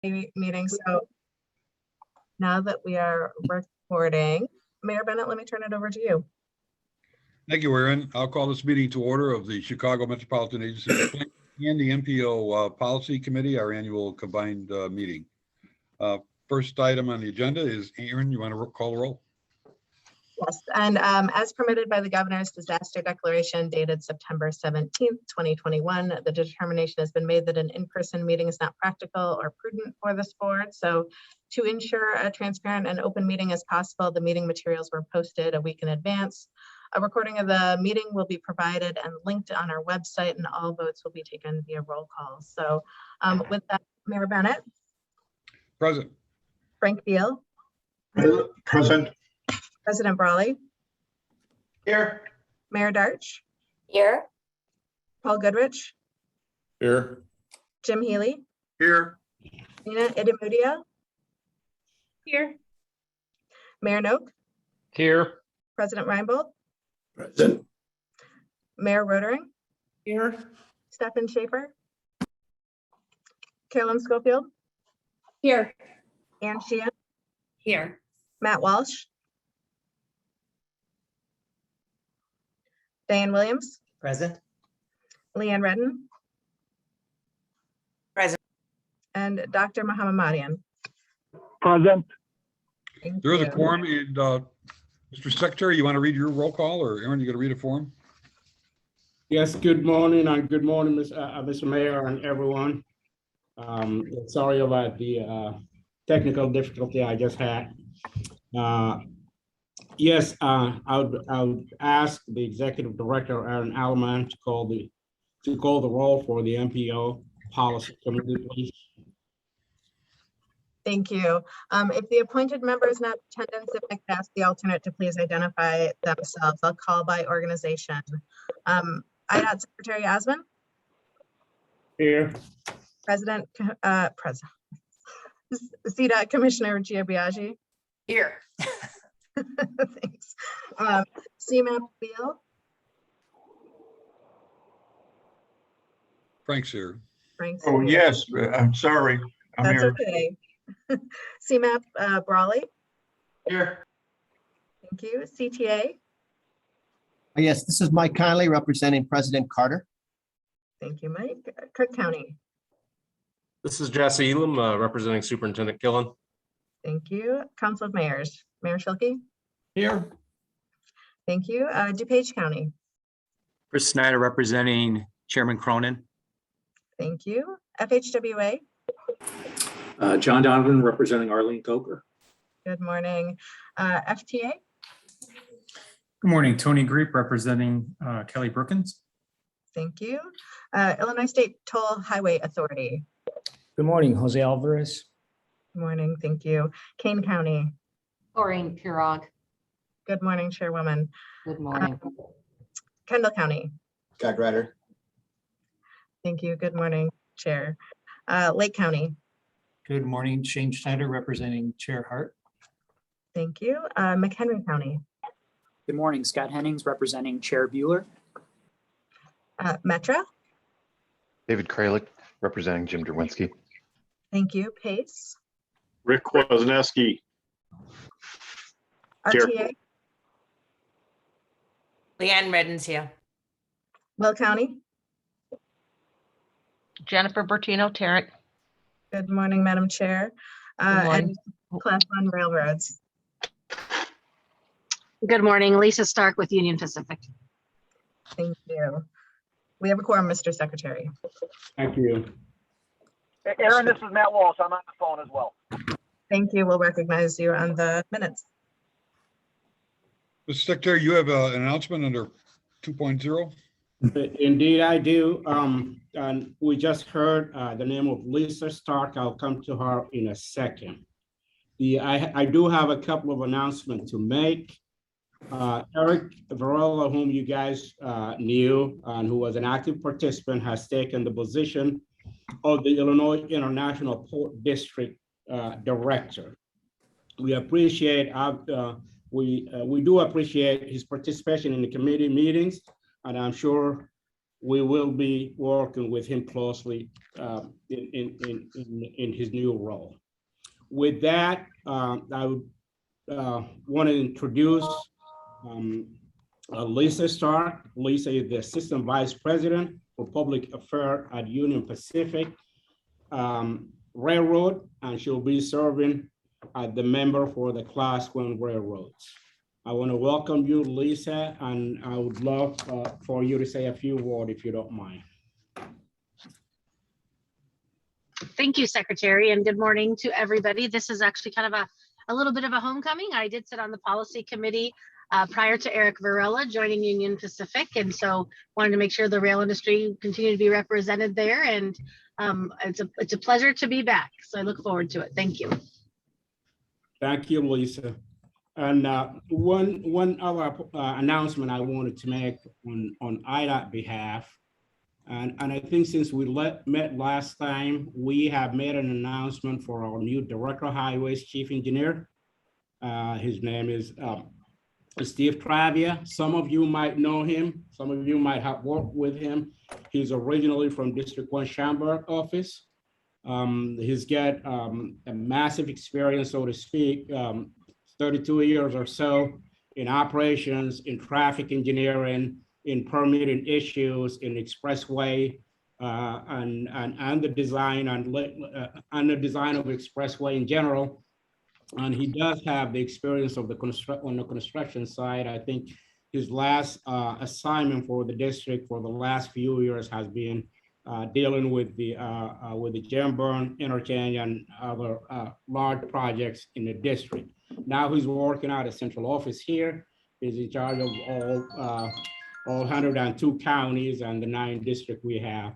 meeting. So now that we are recording, Mayor Bennett, let me turn it over to you. Thank you, Erin. I'll call this meeting to order of the Chicago Metropolitan Agency and the MPO Policy Committee, our annual combined meeting. First item on the agenda is, Erin, you want to call the roll? Yes, and as permitted by the governor's disaster declaration dated September 17th, 2021, the determination has been made that an in-person meeting is not practical or prudent for this board. So to ensure a transparent and open meeting as possible, the meeting materials were posted a week in advance. A recording of the meeting will be provided and linked on our website, and all votes will be taken via roll call. So with that, Mayor Bennett. Present. Frank Beal. Present. President Brawley. Here. Mayor Darch. Here. Paul Goodrich. Here. Jim Healy. Here. Nina Idamudia. Here. Mayor Noak. Here. President Reinbold. Present. Mayor Rotering. Here. Stephen Schaefer. Carolyn Schofield. Here. Ann Sheehan. Here. Matt Walsh. Diane Williams. Present. Leanne Redden. Present. And Dr. Muhammad Madian. Present. Thank There is a you. quorum, and Mr. Secretary, you want to read your roll call, or Erin, you going to read it for him? Yes, good morning, and good morning, Mr. Mayor and everyone. Sorry about the technical difficulty I just had. Yes, I would ask the Executive Director, Aaron Alleman, to call the roll for the MPO Policy Committee, please. Thank you. If the appointed member is not in attendance, if I could ask the alternate to please identify themselves. I'll call by organization. Idot Secretary Osmond. Here. President CDOT Commissioner Giabiagi. Here. Thanks. CMAP Beal. Frank's here. Frank's Oh, here. yes, I'm sorry. I'm That's here. okay. CMAP Brawley. Here. Thank you. CTA. Yes, this is Mike Conley representing President Carter. Thank you, Mike. Cook County. This is Jesse Elam, representing Superintendent Killen. Thank you. Council of Mayors. Mayor Schilke. Here. Thank you. DuPage County. Chris Snyder representing Chairman Cronin. Thank you. FHWA. John Donovan representing Arlene Coker. Good morning. FTA. Good morning, Tony Greep representing Kelly Brookins. Thank you. Illinois State Toll Highway Authority. Good morning, Jose Alvarez. Good morning. Thank you. Kane County. Maureen Pirog. Good morning, Chairwoman. Good morning. Kendall County. Scott Ryder. Thank you. Good morning, Chair. Lake County. Good morning, Shane Schneider representing Chair Hart. Thank you. McHenry County. Good morning, Scott Hennings representing Chair Bueller. Metro. David Kralik representing Jim Derwinski. Thank you. Pace. Rick Kwasniewski. RTA. Leanne Redden's here. Will County. Jennifer Bertino Tarrant. Good morning, Madam Chair. morning. And Class 1 Railroads. Good morning, Lisa Stark with Union Pacific. Thank you. We have a quorum, Mr. Secretary. Thank you. Aaron, this is Matt Walsh. I'm on the phone as well. Thank you. We'll recognize you on the minutes. Mr. Secretary, you have an announcement under 2.0. Indeed, I do. And we just heard the name of Lisa Stark. I'll come to her in a second. I do have a couple of announcements to make. Eric Varela, whom you guys knew and who was an active participant, has taken the position of the Illinois International Port District Director. We appreciate we do appreciate his participation in the committee meetings, and I'm sure we will be working with him closely in his new role. With that, I would want to introduce Lisa Stark. Lisa is the Assistant Vice President for Public Affairs at Union Pacific Railroad, and she'll be serving as the member for the Class 1 railroads. I want to welcome you, Lisa, and I would love for you to say a few words if you don't mind. Thank you, Secretary, and good morning to everybody. This is actually kind of a little bit of a homecoming. I did sit on the policy committee prior to Eric Varela joining Union Pacific, and so wanted to make sure the rail industry continue to be represented there. And it's a pleasure to be back. So I look forward to it. Thank you. Thank you, Lisa. And one other announcement I wanted to make on Idot behalf. And I think since we met last time, we have made an announcement for our new Director of Highways Chief Engineer. His name is Steve Travia. Some of you might know him. Some of you might have worked with him. He's originally from District 1 Schaumburg office. He's got a massive experience, so to speak, 32 years or so in operations, in traffic engineering, in permitting issues, in expressway, and the design and the design of expressway in general. And he does have the experience of on the construction side. I think his last assignment for the district for the last few years has been dealing with the Jamburn interchange and other large projects in the district. Now he's working out of central office here. He's in charge of all 102 counties and the 9 districts we have.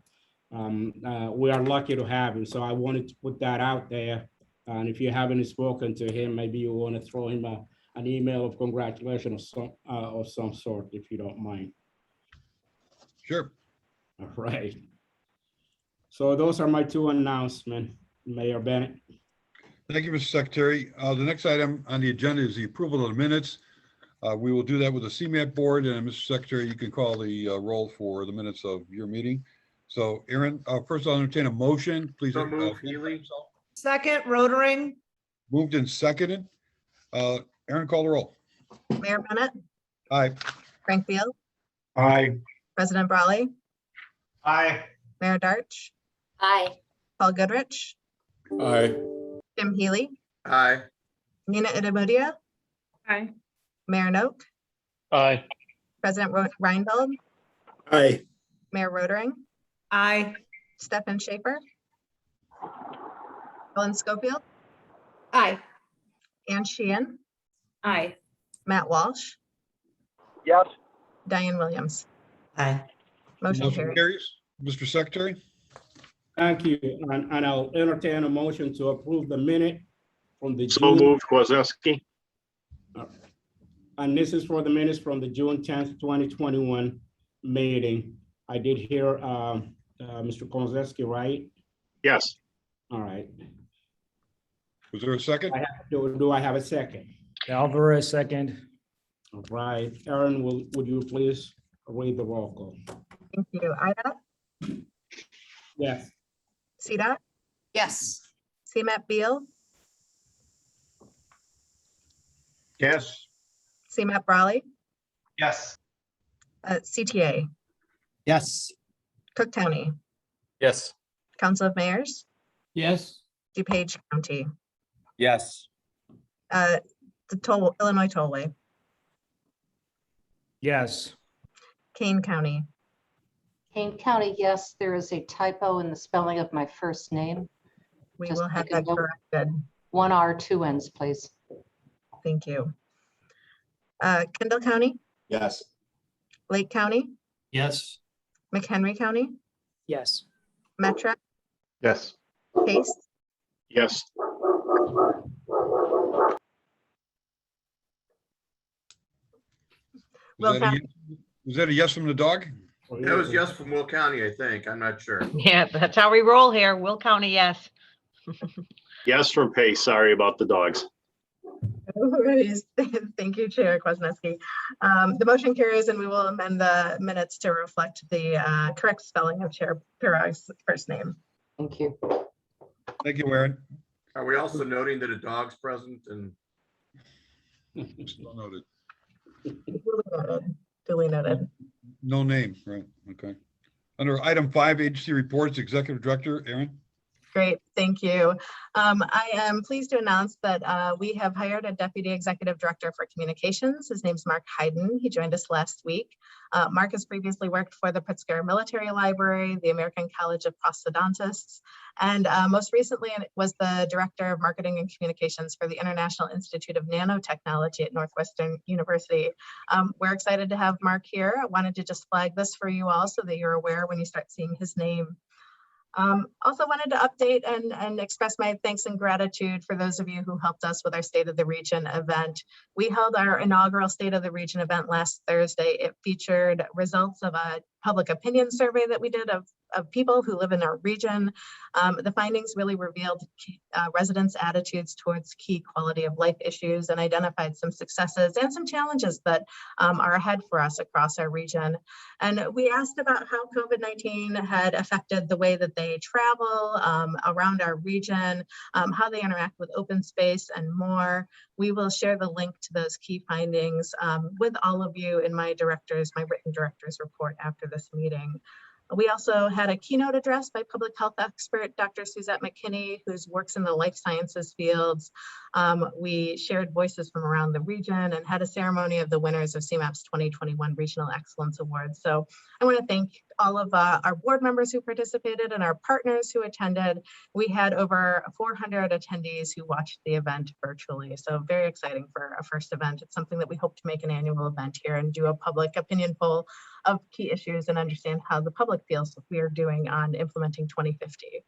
We are lucky to have him. So I wanted to put that out there. And if you haven't spoken to him, maybe you want to throw him an email of congratulations of some sort, if you don't mind. Sure. All right. So those are my 2 announcements, Mayor Bennett. Thank you, Mr. Secretary. The next item on the agenda is the approval of the minutes. We will do that with the CMAP board, and Mr. Secretary, you can call the roll for the minutes of your meeting. So Aaron, first I'll entertain a motion, please. So moved, Healy. Second, Rotering. Moved and seconded. Aaron, call the roll. Mayor Bennett, Aye. Frank Beal, Aye. President Brawley, Aye. Mayor Darch, Aye. Paul Goodrich, Aye. Jim Healy, Aye. Nina Itamudia, Aye. Mayor Noak, Aye. President Reinfeld, Aye. Mayor Rotering, Aye. Stefan Schaefer, Ellen Schofield, Aye. Ann Sheehan, Aye. Matt Walsh, Yes. Diane Williams. Aye. Motion carries. Carries. Mr. Secretary. Thank you. And I'll entertain a motion to approve the minute from the So June. moved, Kwasniewski. And this is for the minutes from the June 10th, 2021 meeting. I did hear Mr. Konzeski, right? Yes. All right. Was there a second? Do I have a second? Alvarez, second. All right. Aaron, would you please read the roll call? Thank you. Idot, Yes. CDOT, Yes. CMAP Beal, Yes. CMAP Brawley, Yes. CTA, Yes. Cook County, Yes. Council of Mayors, Yes. DuPage County, Yes. the Illinois Tollway, Yes. Kane County, Kane County, yes, there is a typo in the spelling of my first name. we Just will have make a that note. corrected. 1 R, 2 N's, please. Thank you. Kendall County, Yes. Lake County, Yes. McHenry County, Yes. Metra, Yes. Pace, Yes. Will County. Was that a yes from the dog? That was yes from Will County, I think. I'm not sure. Yeah, that's how we roll here. Will County, yes. Yes from Pace. Sorry about the dogs. No worries. Thank you, Chair Kwasniewski. The motion carries, and we will amend the minutes to reflect the correct spelling of Chair Pirag's first name. Thank you. Thank you, Aaron. Are we also noting that a dog's present and Still noted. Duly noted. Duly noted. No name, right? Okay. Under item 5, agency reports, Executive Director, Aaron. Great, thank you. I am pleased to announce that we have hired a Deputy Executive Director for Communications. His name's Mark Hayden. He joined us last week. Mark has previously worked for the Pritzker Military Library, the American College of Prosthodontists, and most recently was the Director of Marketing and Communications for the International Institute of Nanotechnology at Northwestern University. We're excited to have Mark here. I wanted to just flag this for you all so that you're aware when you start seeing his name. Also wanted to update and express my thanks and gratitude for those of you who helped us with our State of the Region event. We held our inaugural State of the Region event last Thursday. It featured results of a public opinion survey that we did of people who live in our region. The findings really revealed residents' attitudes towards key quality of life issues and identified some successes and some challenges that are ahead for us across our region. And we asked about how COVID-19 had affected the way that they travel around our region, how they interact with open space and more. We will share the link to those key findings with all of you in my written director's report after this meeting. We also had a keynote address by public health expert, Dr. Suzette McKinney, who works in the life sciences fields. We shared voices from around the region and had a ceremony of the winners of CMAP's 2021 Regional Excellence Awards. So I want to thank all of our board members who participated and our partners who attended. We had over 400 attendees who watched the event virtually. So very exciting for a first event. It's something that we hope to make an annual event here and do a public opinion poll of key issues and understand how the public feels we are doing on implementing 2050.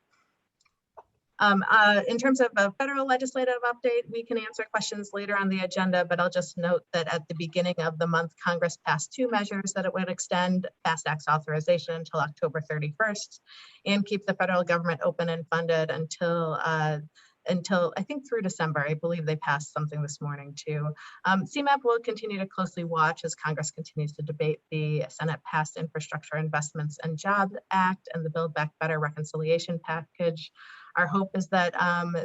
In terms of a federal legislative update, we can answer questions later on the agenda, but I'll just note that at the beginning of the month, Congress passed 2 measures that it would extend FAST Act's authorization until October 31st and keep the federal government open and funded until I think through December. I believe they passed something this morning too. CMAP will continue to closely watch as Congress continues to debate the Senate passed Infrastructure Investments and Jobs Act and the Build Back Better reconciliation package. Our hope is that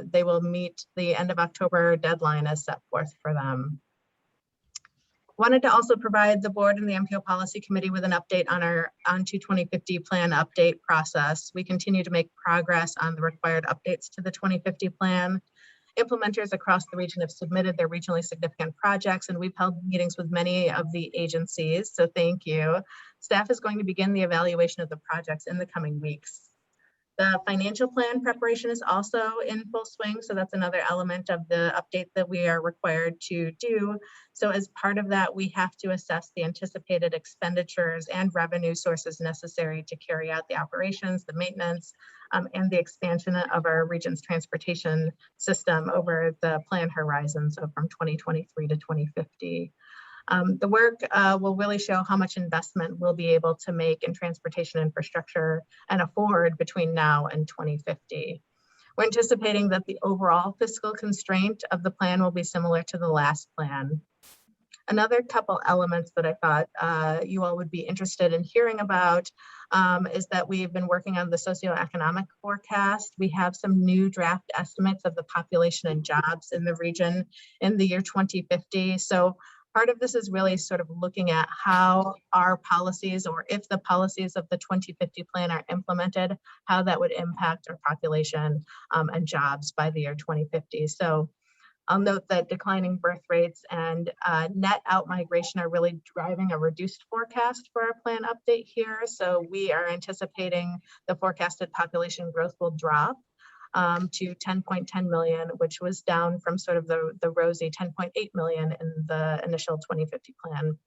they will meet the end of October deadline as set forth for them. Wanted to also provide the board and the MPO Policy Committee with an update on our ON2 2050 plan update process. We continue to make progress on the required updates to the 2050 plan. Implementers across the region have submitted their regionally significant projects, and we've held meetings with many of the agencies, so thank you. Staff is going to begin the evaluation of the projects in the coming weeks. The financial plan preparation is also in full swing, so that's another element of the update that we are required to do. So as part of that, we have to assess the anticipated expenditures and revenue sources necessary to carry out the operations, the maintenance, and the expansion of our region's transportation system over the plan horizons of from 2023 to 2050. The work will really show how much investment we'll be able to make in transportation infrastructure and afford between now and 2050. We're anticipating that the overall fiscal constraint of the plan will be similar to the last plan. Another couple elements that I thought you all would be interested in hearing about is that we've been working on the socioeconomic forecast. We have some new draft estimates of the population and jobs in the region in the year 2050. So part of this is really sort of looking at how our policies, or if the policies of the 2050 plan are implemented, how that would impact our population and jobs by the year 2050. So I'll note that declining birth rates and net out-migration are really driving a reduced forecast for our plan update here. So we are anticipating the forecasted population growth will drop to 10.10 million, which was down from sort of the rosy 10.8 million in the initial 2050 plan.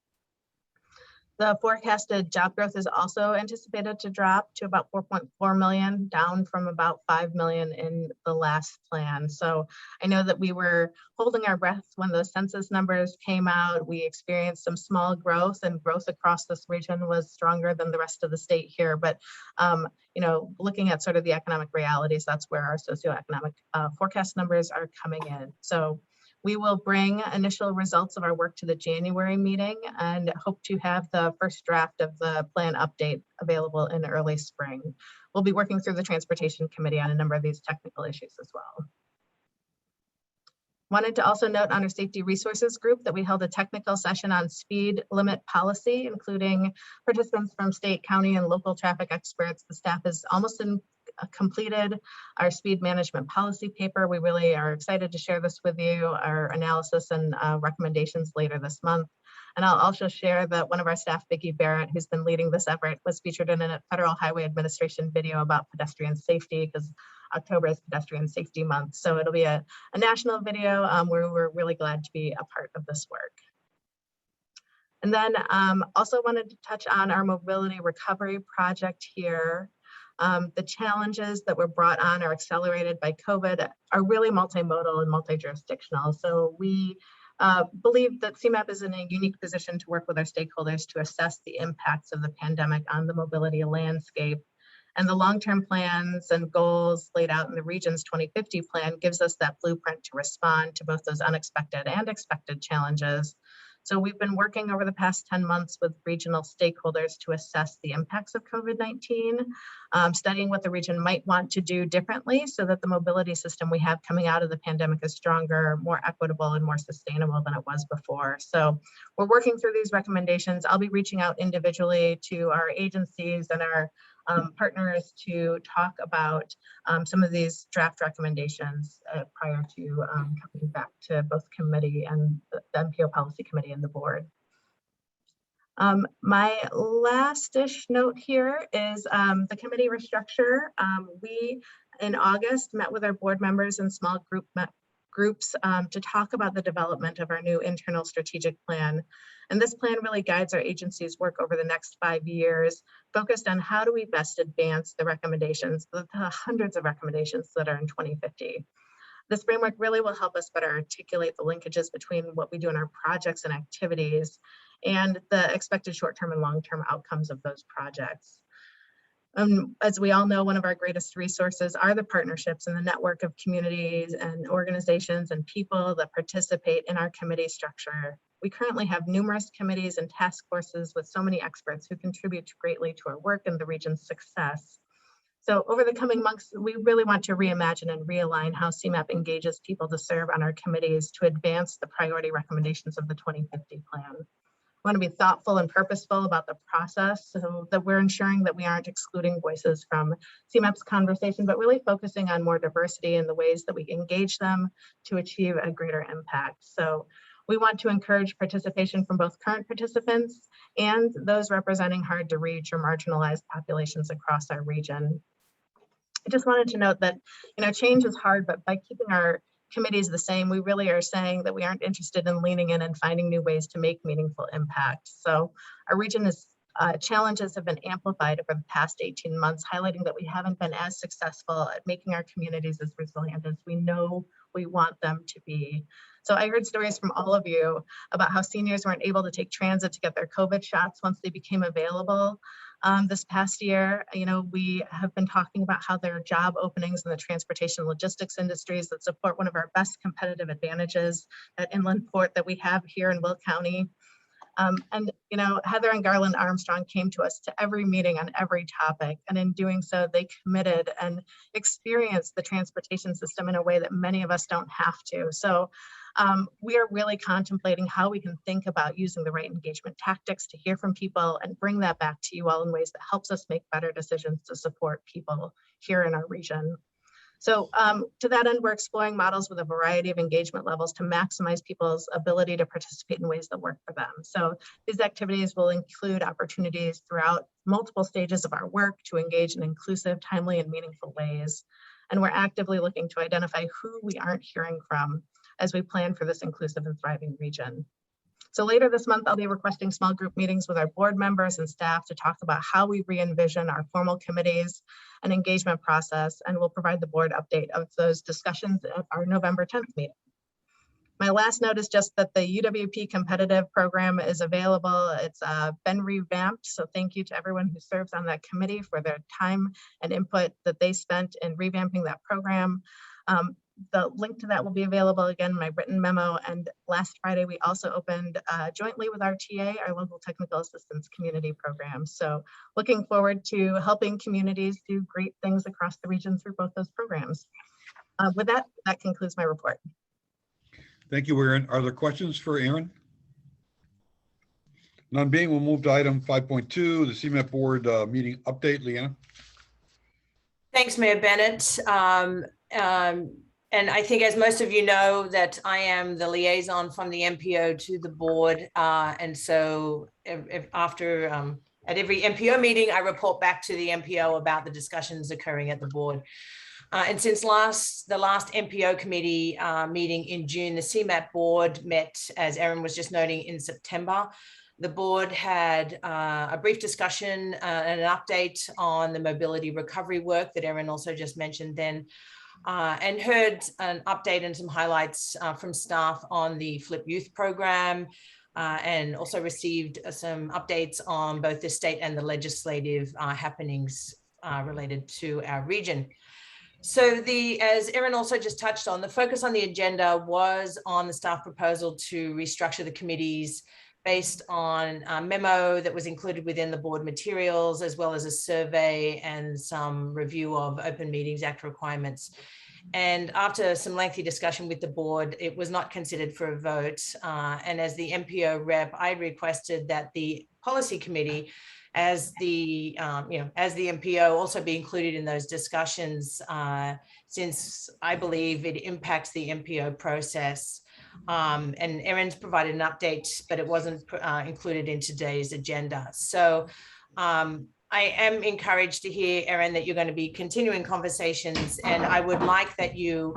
The forecasted job growth is also anticipated to drop to about 4.4 million, down from about 5 million in the last plan. So I know that we were holding our breath when those census numbers came out. We experienced some small growth, and growth across this region was stronger than the rest of the state here. But you know, looking at sort of the economic realities, that's where our socioeconomic forecast numbers are coming in. So We will bring initial results of our work to the January meeting and hope to have the first draft of the plan update available in early spring. We'll be working through the Transportation Committee on a number of these technical issues as well. Wanted to also note on our Safety Resources Group that we held a technical session on speed limit policy, including participants from state, county, and local traffic experts. The staff is almost completed our speed management policy paper. We really are excited to share this with you, our analysis and recommendations later this month. And I'll also share that one of our staff, Vicki Barrett, who's been leading this effort, was featured in a Federal Highway Administration video about pedestrian safety, because October is Pedestrian Safety Month. So it'll be a national video where we're really glad to be a part of this work. And then also wanted to touch on our mobility recovery project here. The challenges that were brought on or accelerated by COVID are really multimodal and multi-jurisdictional. So we believe that CMAP is in a unique position to work with our stakeholders to assess the impacts of the pandemic on the mobility landscape. And the long-term plans and goals laid out in the region's 2050 plan gives us that blueprint to respond to both those unexpected and expected challenges. So we've been working over the past 10 months with regional stakeholders to assess the impacts of COVID-19, studying what the region might want to do differently so that the mobility system we have coming out of the pandemic is stronger, more equitable, and more sustainable than it was before. So we're working through these recommendations. I'll be reaching out individually to our agencies and our partners to talk about some of these draft recommendations prior to coming back to both committee and the MPO policy committee and the board. My last-ish note here is the committee restructure. We, in August, met with our board members and small groups to talk about the development of our new internal strategic plan. And this plan really guides our agency's work over the next 5 years, focused on how do we best advance the recommendations, the hundreds of recommendations that are in 2050. This framework really will help us better articulate the linkages between what we do in our projects and activities and the expected short-term and long-term outcomes of those projects. As we all know, one of our greatest resources are the partnerships and the network of communities and organizations and people that participate in our committee structure. We currently have numerous committees and task forces with so many experts who contribute greatly to our work and the region's success. So over the coming months, we really want to reimagine and realign how CMAP engages people to serve on our committees to advance the priority recommendations of the 2050 plan. We want to be thoughtful and purposeful about the process so that we're ensuring that we aren't excluding voices from CMAP's conversation, but really focusing on more diversity in the ways that we engage them to achieve a greater impact. So we want to encourage participation from both current participants and those representing hard to reach or marginalized populations across our region. I just wanted to note that, change is hard, but by keeping our committees the same, we really are saying that we aren't interested in leaning in and finding new ways to make meaningful impact. So our region is challenges have been amplified over the past 18 months, highlighting that we haven't been as successful at making our communities as resilient as we know we want them to be. So I heard stories from all of you about how seniors weren't able to take transit to get their COVID shots once they became available. This past year, we have been talking about how there are job openings in the transportation logistics industries that support one of our best competitive advantages, that inland port that we have here in Will County. Heather and Garland Armstrong came to us to every meeting on every topic. And in doing so, they committed and experienced the transportation system in a way that many of us don't have to. So we are really contemplating how we can think about using the right engagement tactics to hear from people and bring that back to you all in ways that helps us make better decisions to support people here in our region. So to that end, we're exploring models with a variety of engagement levels to maximize people's ability to participate in ways that work for them. So these activities will include opportunities throughout multiple stages of our work to engage in inclusive, timely, and meaningful ways. And we're actively looking to identify who we aren't hearing from as we plan for this inclusive and thriving region. So later this month, I'll be requesting small group meetings with our board members and staff to talk about how we re-envision our formal committees and engagement process, and we'll provide the board update of those discussions at our November 10th meeting. My last note is just that the UWP competitive program is available. It's been revamped, so thank you to everyone who serves on that committee for their time and input that they spent in revamping that program. The link to that will be available again in my written memo. And last Friday, we also opened jointly with our TA, our local technical assistance community program. So looking forward to helping communities do great things across the region through both those programs. With that, that concludes my report. Thank you, Aaron. Are there questions for Aaron? None being, we'll move to item 5.2, the CMAP board meeting update. Leanna? Thanks, Mayor Bennett. And I think, as most of you know, that I am the liaison from the MPO to the board. And so after at every MPO meeting, I report back to the MPO about the discussions occurring at the board. And since the last MPO committee meeting in June, the CMAP board met, as Erin was just noting, in September. The board had a brief discussion and an update on the mobility recovery work that Erin also just mentioned then, and heard an update and some highlights from staff on the Flip Youth program, and also received some updates on both the state and the legislative happenings related to our region. So as Erin also just touched on, the focus on the agenda was on the staff proposal to restructure the committees based on a memo that was included within the board materials, as well as a survey and some review of Open Meetings Act requirements. And after some lengthy discussion with the board, it was not considered for a vote. And as the MPO rep, I requested that the policy committee, as the MPO, also be included in those discussions, since I believe it impacts the MPO process. And Erin's provided an update, but it wasn't included in today's agenda. So I am encouraged to hear, Erin, that you're going to be continuing conversations, and I would like that you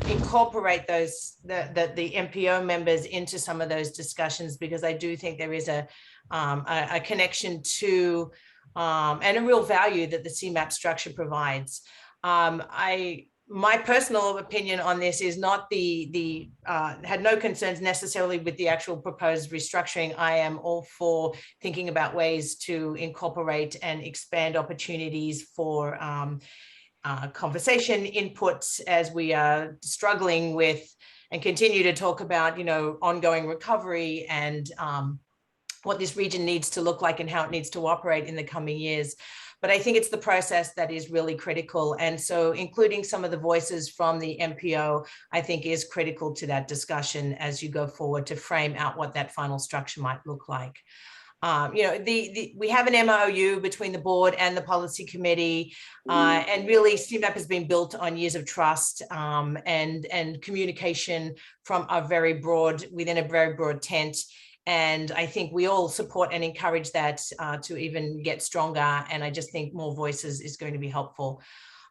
incorporate the MPO members into some of those discussions, because I do think there is a connection to and a real value that the CMAP structure provides. My personal opinion on this is not had no concerns necessarily with the actual proposed restructuring. I am all for thinking about ways to incorporate and expand opportunities for conversation inputs as we are struggling with and continue to talk about, ongoing recovery and what this region needs to look like and how it needs to operate in the coming years. But I think it's the process that is really critical. And so including some of the voices from the MPO, I think, is critical to that discussion as you go forward to frame out what that final structure might look like. We have an MOU between the board and the policy committee, and really CMAP has been built on years of trust and communication from within a very broad tent. And I think we all support and encourage that to even get stronger. And I just think more voices is going to be helpful.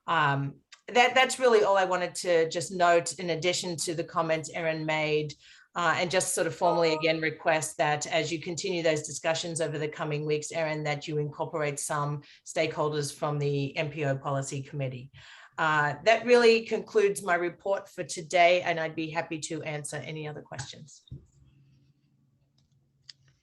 That's really all I wanted to just note, in addition to the comments Erin made, and just sort of formally again request that as you continue those discussions over the coming weeks, Erin, that you incorporate some stakeholders from the MPO policy committee. That really concludes my report for today, and I'd be happy to answer any other questions.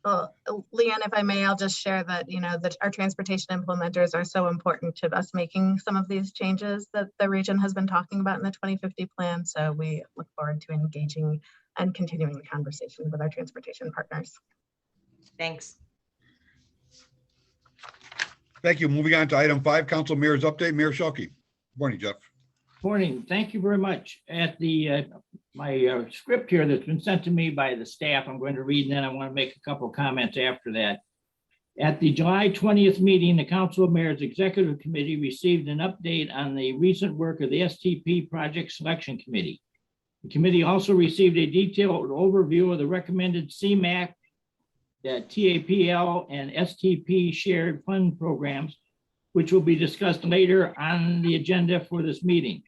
Well, Leanne, if I may, I'll just share that, that our transportation implementers are so important to us making some of these changes that the region has been talking about in the 2050 plan. So we look forward to engaging and continuing the conversation with our transportation partners. Thanks. Thank you. Moving on to item 5, Council Mayor's update. Mayor Schuelke. Morning, Jeff. Morning. Thank you very much. At the my script here that's been sent to me by the staff, I'm going to read, and then I want to make a couple of comments after that. At the July 20th meeting, the Council of Mayors Executive Committee received an update on the recent work of the STP Project Selection Committee. The committee also received a detailed overview of the recommended CMAP, TAPL, and STP shared fund programs, which will be discussed later on the agenda for this meeting.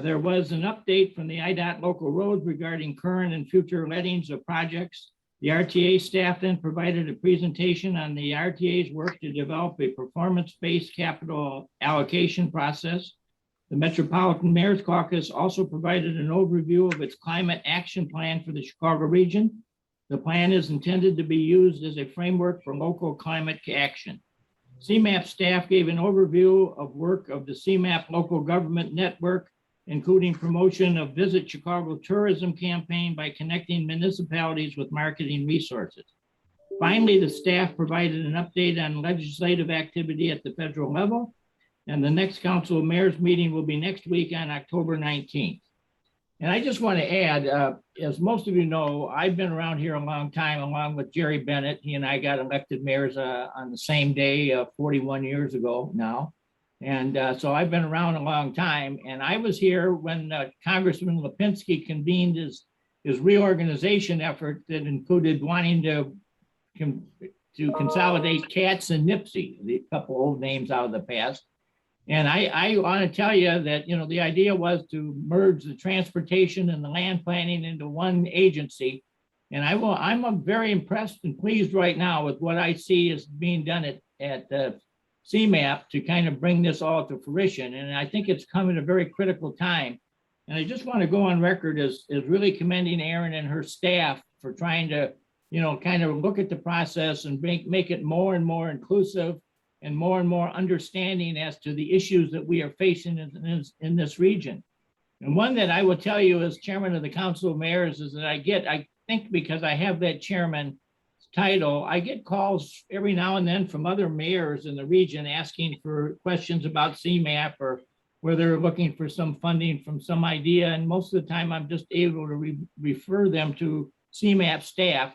There was an update from the Idot local roads regarding current and future lettings of projects. The RTA staff then provided a presentation on the RTA's work to develop a performance-based capital allocation process. The Metropolitan Mayor's Caucus also provided an overview of its climate action plan for the Chicago region. The plan is intended to be used as a framework for local climate action. CMAP staff gave an overview of work of the CMAP local government network including promotion of Visit Chicago tourism campaign by connecting municipalities with marketing resources. Finally, the staff provided an update on legislative activity at the federal level, and the next Council of Mayors meeting will be next week on October 19th. And I just want to add, as most of you know, I've been around here a long time, along with Jerry Bennett. He and I got elected mayors on the same day 41 years ago now. And so I've been around a long time. And I was here when Congressman Lipinski convened his reorganization effort that included wanting to consolidate Katz and Nipsey, a couple old names out of the past. And I want to tell you that, you know, the idea was to merge the transportation and the land planning into one agency. And I'm very impressed and pleased right now with what I see is being done at CMAP to kind of bring this all to fruition. And I think it's come at a very critical time. And I just want to go on record as really commending Erin and her staff for trying to, you know, kind of look at the process and make it more and more inclusive and more understanding as to the issues that we are facing in this region. And one that I will tell you as chairman of the Council of Mayors is that I think because I have that chairman title, I get calls every now and then from other mayors in the region asking for questions about CMAP or where they're looking for some funding from some idea. And most of the time I'm just able to refer them to CMAP staff,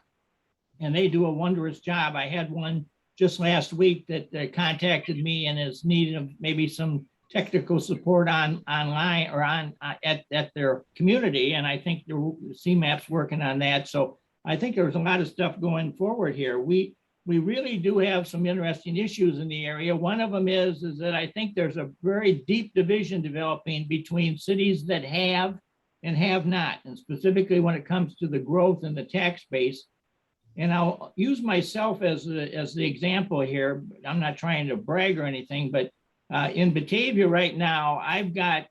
and they do a wondrous job. I had one just last week that contacted me and is needing of maybe some technical support online or at their community. And I think the CMAP's working on that. So I think there's a lot of stuff going forward here. We really do have some interesting issues in the area. One of them is that I think there's a very deep division developing between cities that have and have not, and specifically when it comes to the growth in the tax base. And I'll use myself as the example here. I'm not trying to brag or anything, but in Batavia right now, I've got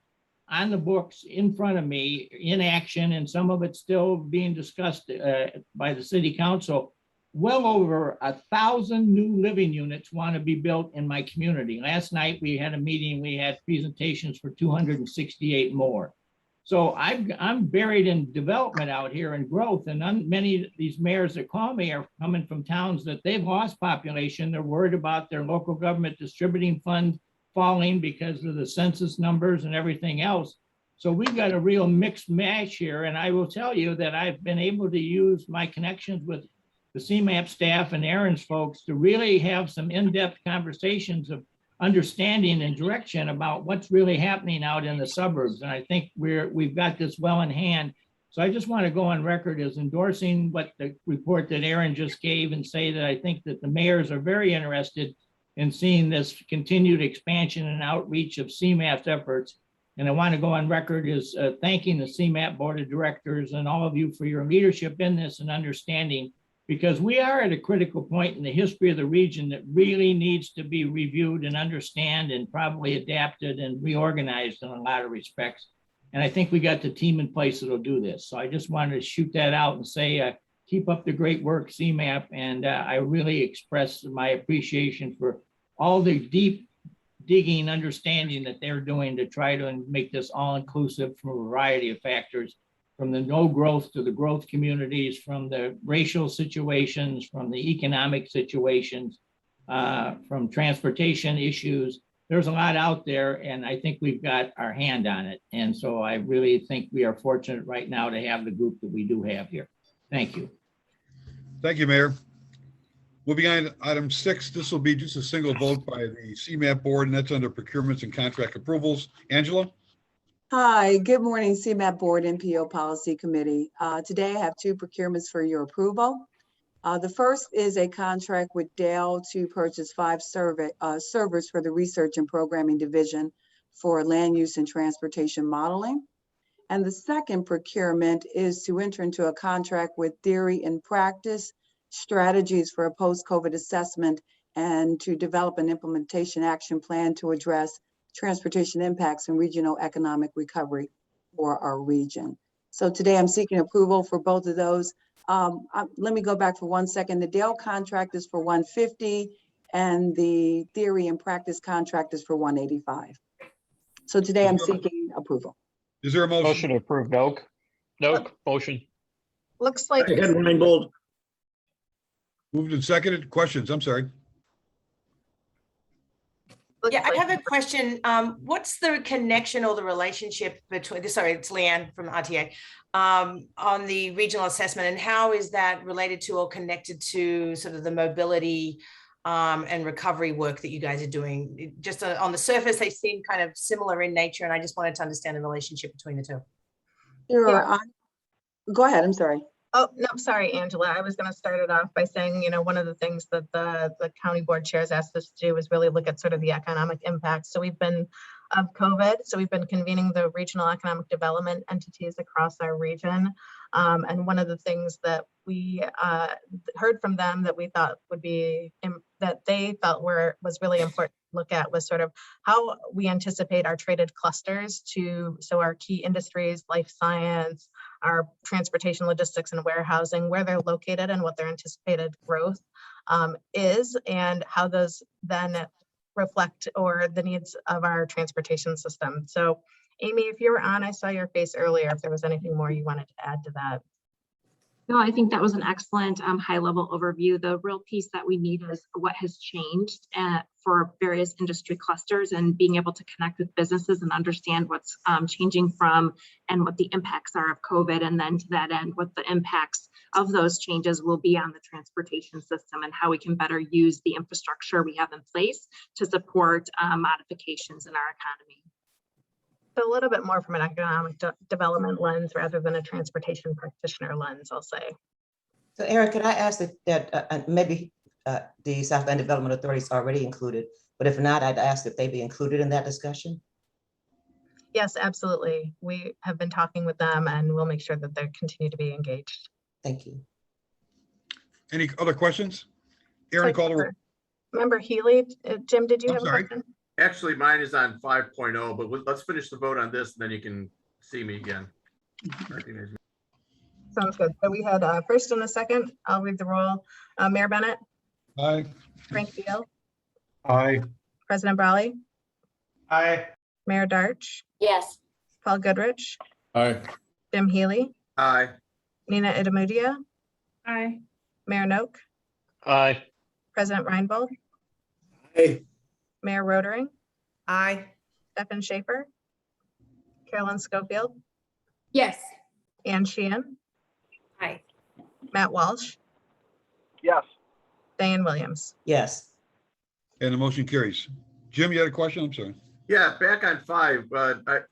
on the books in front of me in action, and some of it's still being discussed by the city council, well over 1,000 new living units want to be built in my community. Last night we had a meeting, we had presentations for 268 more. So I'm buried in development out here and growth, and many of these mayors that call me are coming from towns that they've lost population. They're worried about their local government distributing fund falling because of the census numbers and everything else. So we've got a real mixed match here. And I will tell you that I've been able to use my connections with the CMAP staff and Erin's folks to really have some in-depth conversations of understanding and direction about what's really happening out in the suburbs. And I think we've got this well in hand. So I just want to go on record as endorsing what the report that Erin just gave and say that I think that the mayors are very interested in seeing this continued expansion and outreach of CMAP's efforts. And I want to go on record as thanking the CMAP Board of Directors and all of you for your leadership in this and understanding, because we are at a critical point in the history of the region that really needs to be reviewed and understand and probably adapted and reorganized in a lot of respects. And I think we got the team in place that'll do this. So I just wanted to shoot that out and say, keep up the great work, CMAP. And I really express my appreciation for all the deep digging understanding that they're doing to try to make this all inclusive from a variety of factors, from the no growth to the growth communities, from the racial situations, from the economic situations, from transportation issues. There's a lot out there, and I think we've got our hand on it. And so I really think we are fortunate right now to have the group that we do have here. Thank you. Thank you, Mayor. Moving on to item 6, this will be just a single vote by the CMAP board, and that's under procurements and contract approvals. Angela? Hi, good morning, CMAP Board MPO Policy Committee. Today I have 2 procurements for your approval. The first is a contract with Dell to purchase 5 servers for the Research and Programming Division for land use and transportation modeling. And the second procurement is to enter into a contract with Theory and Practice Strategies for a post-COVID assessment and to develop an implementation action plan to address transportation impacts and regional economic recovery for our region. So today I'm seeking approval for both of those. Let me go back for 1 second. The Dell contract is for $150 and the Theory and Practice contract is for $185. So today I'm seeking approval. Is there a motion? Motion to approve, Noak. Noak, motion. Looks like, Second, Reinbold. Moved and seconded. Questions? I'm sorry. Yeah, I have a question. What's the connection or the relationship between, sorry, it's Leanne from RTA, on the regional assessment, and how is that related to or connected to sort of the mobility and recovery work that you guys are doing? Just on the surface, they seem kind of similar in nature, and I just wanted to understand the relationship between the two. Sure. Go ahead, I'm sorry. oh, no, sorry, Angela. I was going to start it off by saying, one of the things that the county board chairs asked us to do is really look at sort of the economic impacts. So we've been of COVID. So we've been convening the regional economic development entities across our region. And one of the things that we heard from them that we thought would be, that they felt was really important to look at was sort of how we anticipate our traded clusters so our key industries, life science, our transportation, logistics, and warehousing, where they're located and what their anticipated growth is, and how those then reflect or the needs of our transportation system. So Amy, if you were on, I saw your face earlier, if there was anything more you wanted to add to that. No, I think that was an excellent high-level overview. The real piece that we need is what has changed for various industry clusters, and being able to connect with businesses and understand what's changing from and what the impacts are of COVID, and then to that end, what the impacts of those changes will be on the transportation system and how we can better use the infrastructure we have in place to support modifications in our economy. So a little bit more from an economic development lens rather than a transportation practitioner lens, I'll say. So Eric, could I ask that maybe the Southland Development Authority is already included, but if not, I'd ask that they be included in that discussion? Yes, absolutely. We have been talking with them and we'll make sure that they continue to be engaged. Thank you. Any other questions? Aaron, call the roll. Member Healy, Jim, did you I'm have sorry. a question? Actually, mine is on 5.0, but let's finish the vote on this, and then you can see me again. Recognize me. Sounds good. So we had first and a second. I'll read the roll. Mayor Bennett. Aye. Frank Beal. Aye. President Brawley. Aye. Mayor Darch. Yes. Paul Goodrich. Aye. Jim Healy. Aye. Nina Idamudia. Aye. Mayor Noak. Aye. President Reinbold. Aye. Mayor Rotering. Aye. Stephen Schaefer. Carolyn Schofield. Yes. Ann Sheehan. Aye. Matt Walsh. Yes. Diane Williams. Yes. And the motion carries. Jim, you had a question? I'm sorry. Yeah, back on 5,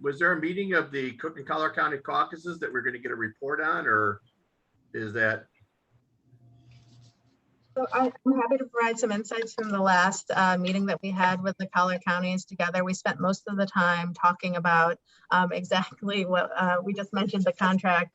was there a meeting of the Cook and Collier County Caucuses that we're going to get a report on, or is that? So I'm happy to provide some insights from the last meeting that we had with the Collier counties together. We spent most of the time talking about exactly what we just mentioned, the contract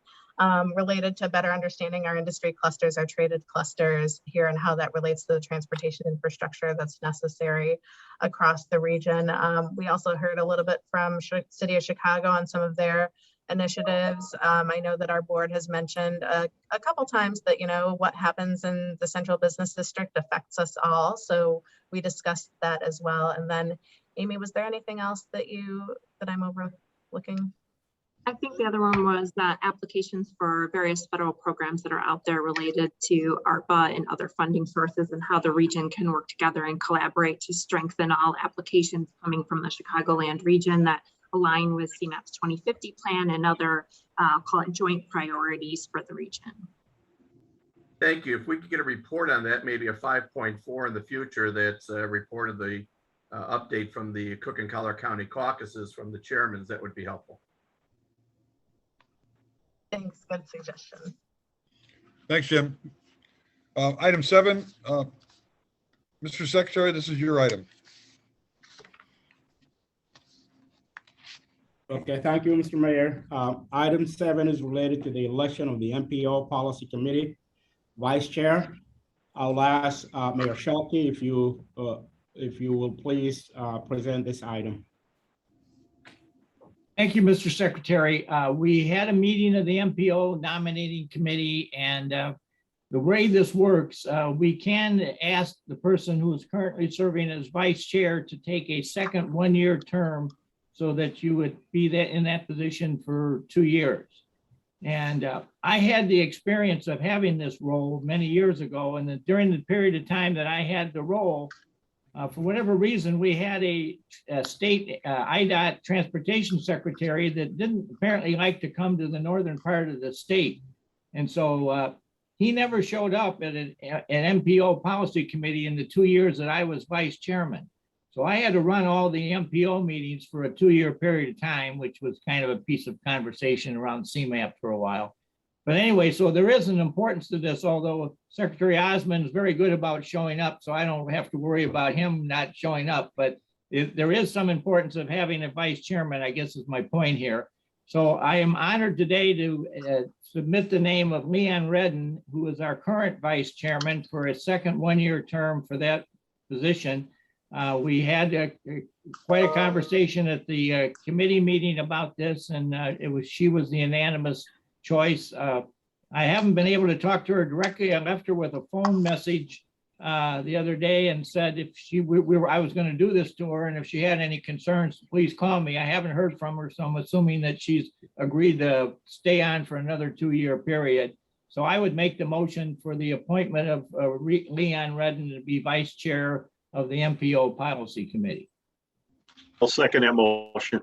related to better understanding our industry clusters, our traded clusters here, and how that relates to the transportation infrastructure that's necessary across the region. We also heard a little bit from City of Chicago on some of their initiatives. I know that our board has mentioned a couple times that, what happens in the central business district affects us all. So we discussed that as well. And then Amy, was there anything else that I'm overlooking? I think the other one was applications for various federal programs that are out there related to ARPA and other funding sources, and how the region can work together and collaborate to strengthen all applications coming from the Chicagoland region that align with CMAP's 2050 plan and other, call it joint priorities for the region. Thank you. If we could get a report on that, maybe a 5.4 in the future, that's a report of the update from the Cook and Collier County Caucuses from the chairmans, that would be helpful. Thanks, good suggestion. Thanks, Jim. Item 7, Mr. Secretary, this is your item. Okay, thank you, Mr. Mayor. Item 7 is related to the election of the MPO Policy Committee Vice Chair. I'll ask Mayor Schulte if you will please present this item. Thank you, Mr. Secretary. We had a meeting of the MPO nominating committee, and the way this works, we can ask the person who is currently serving as vice chair to take a second one-year term so that you would be in that position for 2 years. And I had the experience of having this role many years ago, and during the period of time that I had the role, for whatever reason, we had a state IDOT transportation secretary that didn't apparently like to come to the northern part of the state. And so he never showed up at an MPO policy committee in the 2 years that I was vice chairman. So I had to run all the MPO meetings for a 2-year period of time, which was kind of a piece of conversation around CMAP for a while. But anyway, so there is an importance to this, although Secretary Osmond is very good about showing up, so I don't have to worry about him not showing up. But there is some importance of having a vice chairman, I guess is my point here. So I am honored today to submit the name of Leon Redden, who is our current vice chairman, for a second 1-year term for that position. We had quite a conversation at the committee meeting about this, and she was the unanimous choice. I haven't been able to talk to her directly. I left her with a phone message the other day and said if I was going to do this to her, and if she had any concerns, please call me. I haven't heard from her, so I'm assuming that she's agreed to stay on for another 2-year period. So I would make the motion for the appointment of Leon Redden to be vice chair of the MPO Policy Committee. I'll second that motion.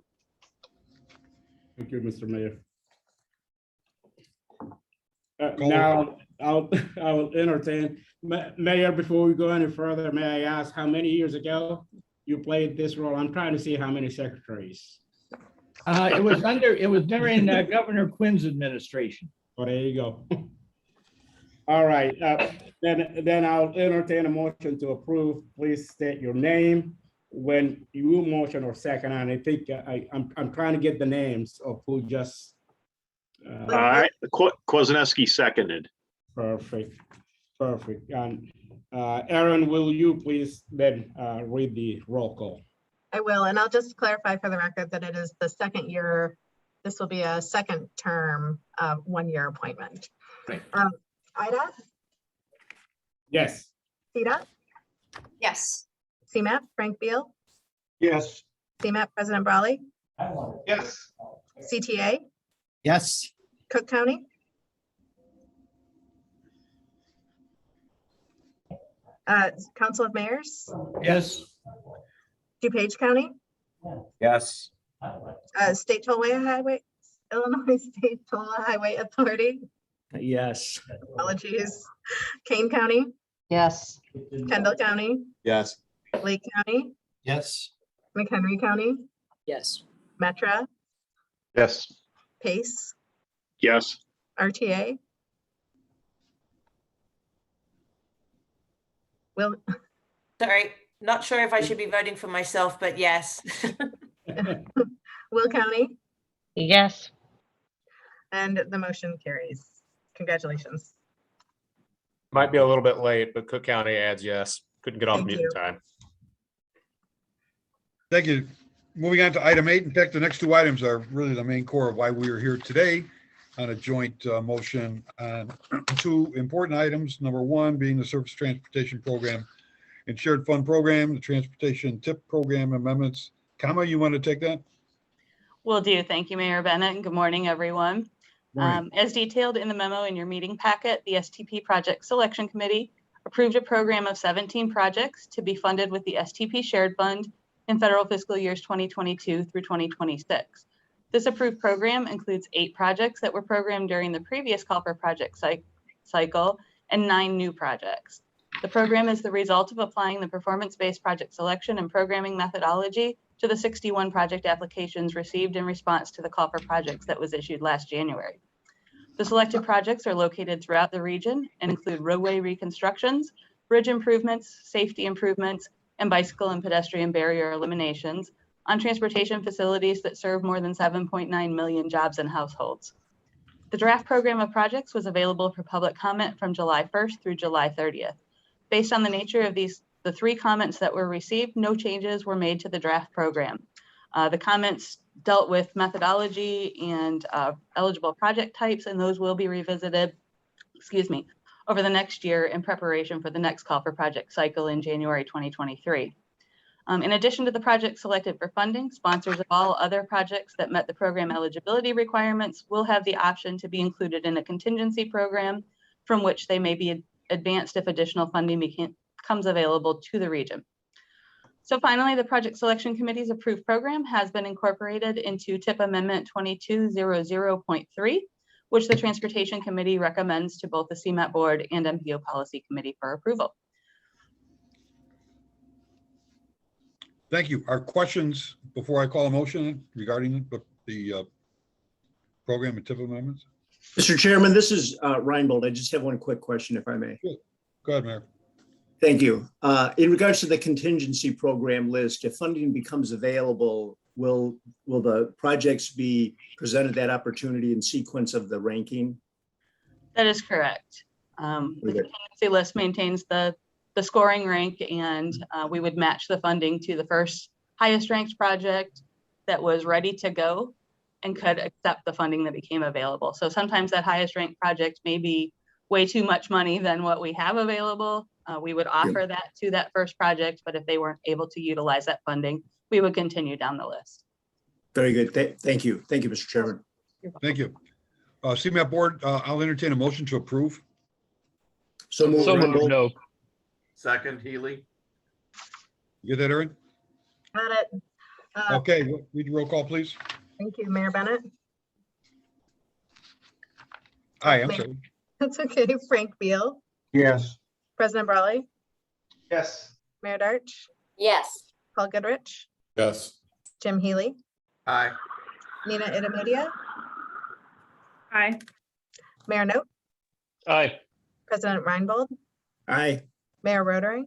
Thank you, Mr. Mayor. Now, I'll entertain. Mayor, before we go any further, may I ask how many years ago you played this role? I'm trying to see how many secretaries. It was during Governor Quinn's administration. Oh, there you go. All right, then I'll entertain a motion to approve. Please state your name when you motion or second. And I think I'm trying to get the names of who just. All right, Kwasniewski seconded. Perfect. And Aaron, will you please then read the roll call? I will, and I'll just clarify for the record that it is the second year. This will be a second term 1-year appointment. Right. Idot? Yes. Idot? Yes. CMAP, Frank Beal? Yes. CMAP, President Brawley? Yes. CTA? Yes. Cook County? Council of Mayors? Yes. DuPage County? Yes. State Tollway Highway, Illinois State Toll Highway Authority? Yes. Apologies. Kane County? Yes. Kendall County? Yes. Lake County? Yes. McHenry County? Yes. Metra? Yes. Pace? Yes. RTA? Will? Sorry, not sure if I should be voting for myself, but yes. Will County? Yes. And the motion carries. Congratulations. Might be a little bit late, but Cook County adds yes. Couldn't get off Thank mute you. in time. Thank you. Moving on to item 8. In fact, the next 2 items are really the main core of why we are here today on a joint motion on 2 important items. Number 1 being the Surface Transportation Program and Shared Fund Program, the Transportation TIP Program amendments. Kama, you want to take that? Will do. Thank you, Mayor Bennett, and good morning, everyone. Morning. As detailed in the memo in your meeting packet, the STP Project Selection Committee approved a program of 17 projects to be funded with the STP Shared Fund in federal fiscal years 2022 through 2026. This approved program includes 8 projects that were programmed during the previous call for project cycle and 9 new projects. The program is the result of applying the performance-based project selection and programming methodology to the 61 project applications received in response to the call for projects that was issued last January. The selected projects are located throughout the region and include roadway reconstructions, bridge improvements, safety improvements, and bicycle and pedestrian barrier eliminations on transportation facilities that serve more than 7.9 million jobs and households. The draft program of projects was available for public comment from July 1st through July 30th. Based on the nature of the 3 comments that were received, no changes were made to the draft program. The comments dealt with methodology and eligible project types, and those will be revisited, over the next year in preparation for the next call for project cycle in January 2023. In addition to the projects selected for funding, sponsors of all other projects that met the program eligibility requirements will have the option to be included in a contingency program from which they may be advanced if additional funding becomes available to the region. So finally, the Project Selection Committee's approved program has been incorporated into TIP Amendment 2200.3, which the Transportation Committee recommends to both the CMAP Board and MPO Policy Committee for approval. Thank you. Our questions before I call a motion regarding the program and TIP amendments? Mr. Chairman, this is Reinbold. I just have one quick question, if I may. Go ahead, Mayor. Thank you. In regards to the contingency program list, if funding becomes available, will the projects be presented that opportunity in sequence of the ranking? That is correct. The contingency list maintains the scoring rank, and we would match the funding to the first highest ranked project that was ready to go and could accept the funding that became available. So sometimes that highest ranked project may be way too much money than what we have available. We would offer that to that first project, but if they weren't able to utilize that funding, we would continue down the list. Very good. Thank you. Thank you, Mr. Chairman. Thank you. CMAP Board, I'll entertain a motion to approve. So moved. No. Second, Healy. You get that, Aaron? Got it. Okay, read the roll call, please. Thank you, Mayor Bennett. Hi, I'm sorry. That's okay. Frank Beal, Yes. President Brawley, Yes. Mayor Darch, Yes. Paul Goodrich, Yes. Jim Healy, Aye. Nina Itamedia, Aye. Mayor Note, Aye. President Reinbold, Aye. Mayor Rotary,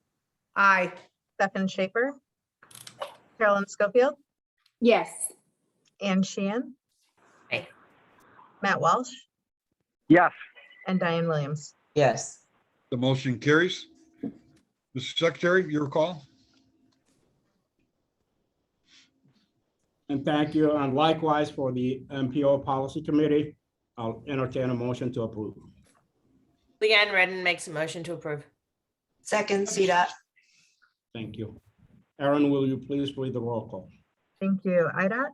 Aye. Stephen Schaefer, Carolyn Schofield, Yes. Ann Sheehan, Aye. Matt Walsh, Yes. and Diane Williams. Yes. The motion carries. Mr. Secretary, your call. And thank you. And likewise for the MPO Policy Committee, I'll entertain a motion to approve. Leanne Redden makes a motion to approve. Second, CDOT. Thank you. Aaron, will you please read the roll call? Thank you. Idot,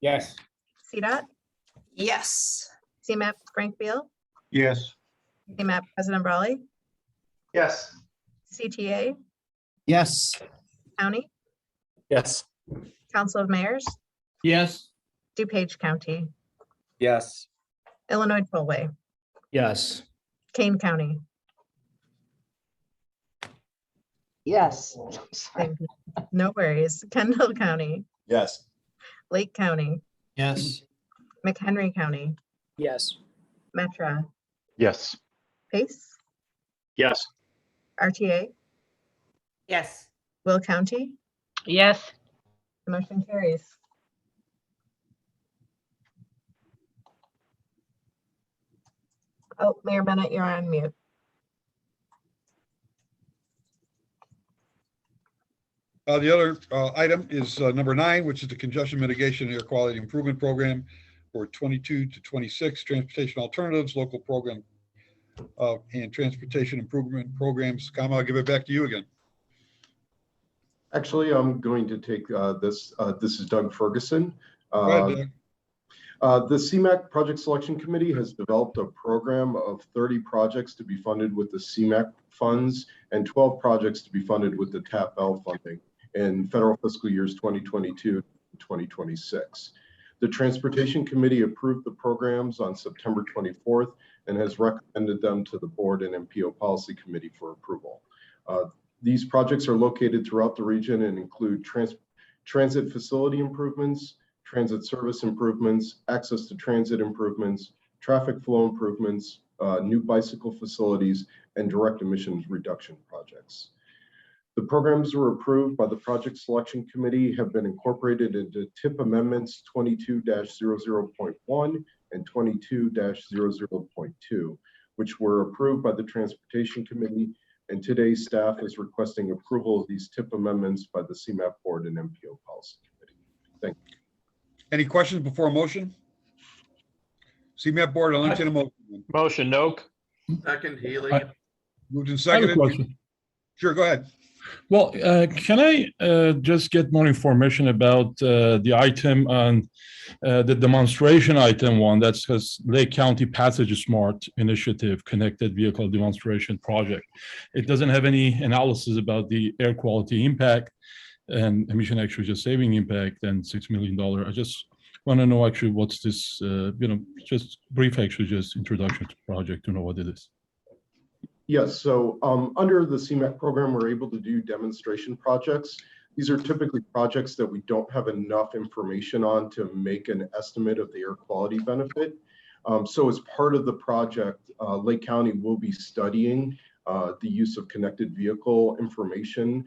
Yes. CDOT, Yes. CMAP Frank Beal, Yes. CMAP President Brawley, Yes. CTA, Yes. County, Yes. Council of Mayors, Yes. DuPage County, Yes. Illinois Tollway, Yes. Kane County. Yes. Thank you. No worries. Kendall County, Yes. Lake County, Yes. McHenry County, Yes. Metra, Yes. Pace, Yes. RTA, Yes. Will County. Yes. The motion carries. Oh, Mayor Bennett, you're on mute. The other item is number 9, which is the Congestion Mitigation and Air Quality Improvement Program for 22 to 26 Transportation Alternatives, Local Program and Transportation Improvement Programs. Kama, I'll give it back to you again. Actually, I'm going to take this. This is Doug Ferguson. Go ahead, Doug. The CMAC Project Selection Committee has developed a program of 30 projects to be funded with the CMAC funds and 12 projects to be funded with the TAP-L funding in federal fiscal years 2022 to 2026. The Transportation Committee approved the programs on September 24th and has recommended them to the Board and MPO Policy Committee for approval. These projects are located throughout the region and include transit facility improvements, transit service improvements, access to transit improvements, traffic flow improvements, new bicycle facilities, and direct emissions reduction projects. The programs were approved by the Project Selection Committee, have been incorporated into TIP Amendments 22-00.1 and 22-00.2, which were approved by the Transportation Committee, and today's staff is requesting approval of these TIP amendments by the CMAP Board and MPO Policy Committee. Thank you. Any questions before a motion? CMAP Board, I'll entertain a motion. Motion, Noak. Second, Healy. Moved and I have a seconded. question. Sure, go ahead. Well, can I just get more information about the item on the demonstration item one? That's because Lake County Passage Smart Initiative Connected Vehicle Demonstration Project. It doesn't have any analysis about the air quality impact and emission exposure saving impact and $6 million. I just want to know actually what's this, just brief actually just introduction to the project to know what it is. Yes, so under the CMAP program, we're able to do demonstration projects. These are typically projects that we don't have enough information on to make an estimate of the air quality benefit. So as part of the project, Lake County will be studying the use of connected vehicle information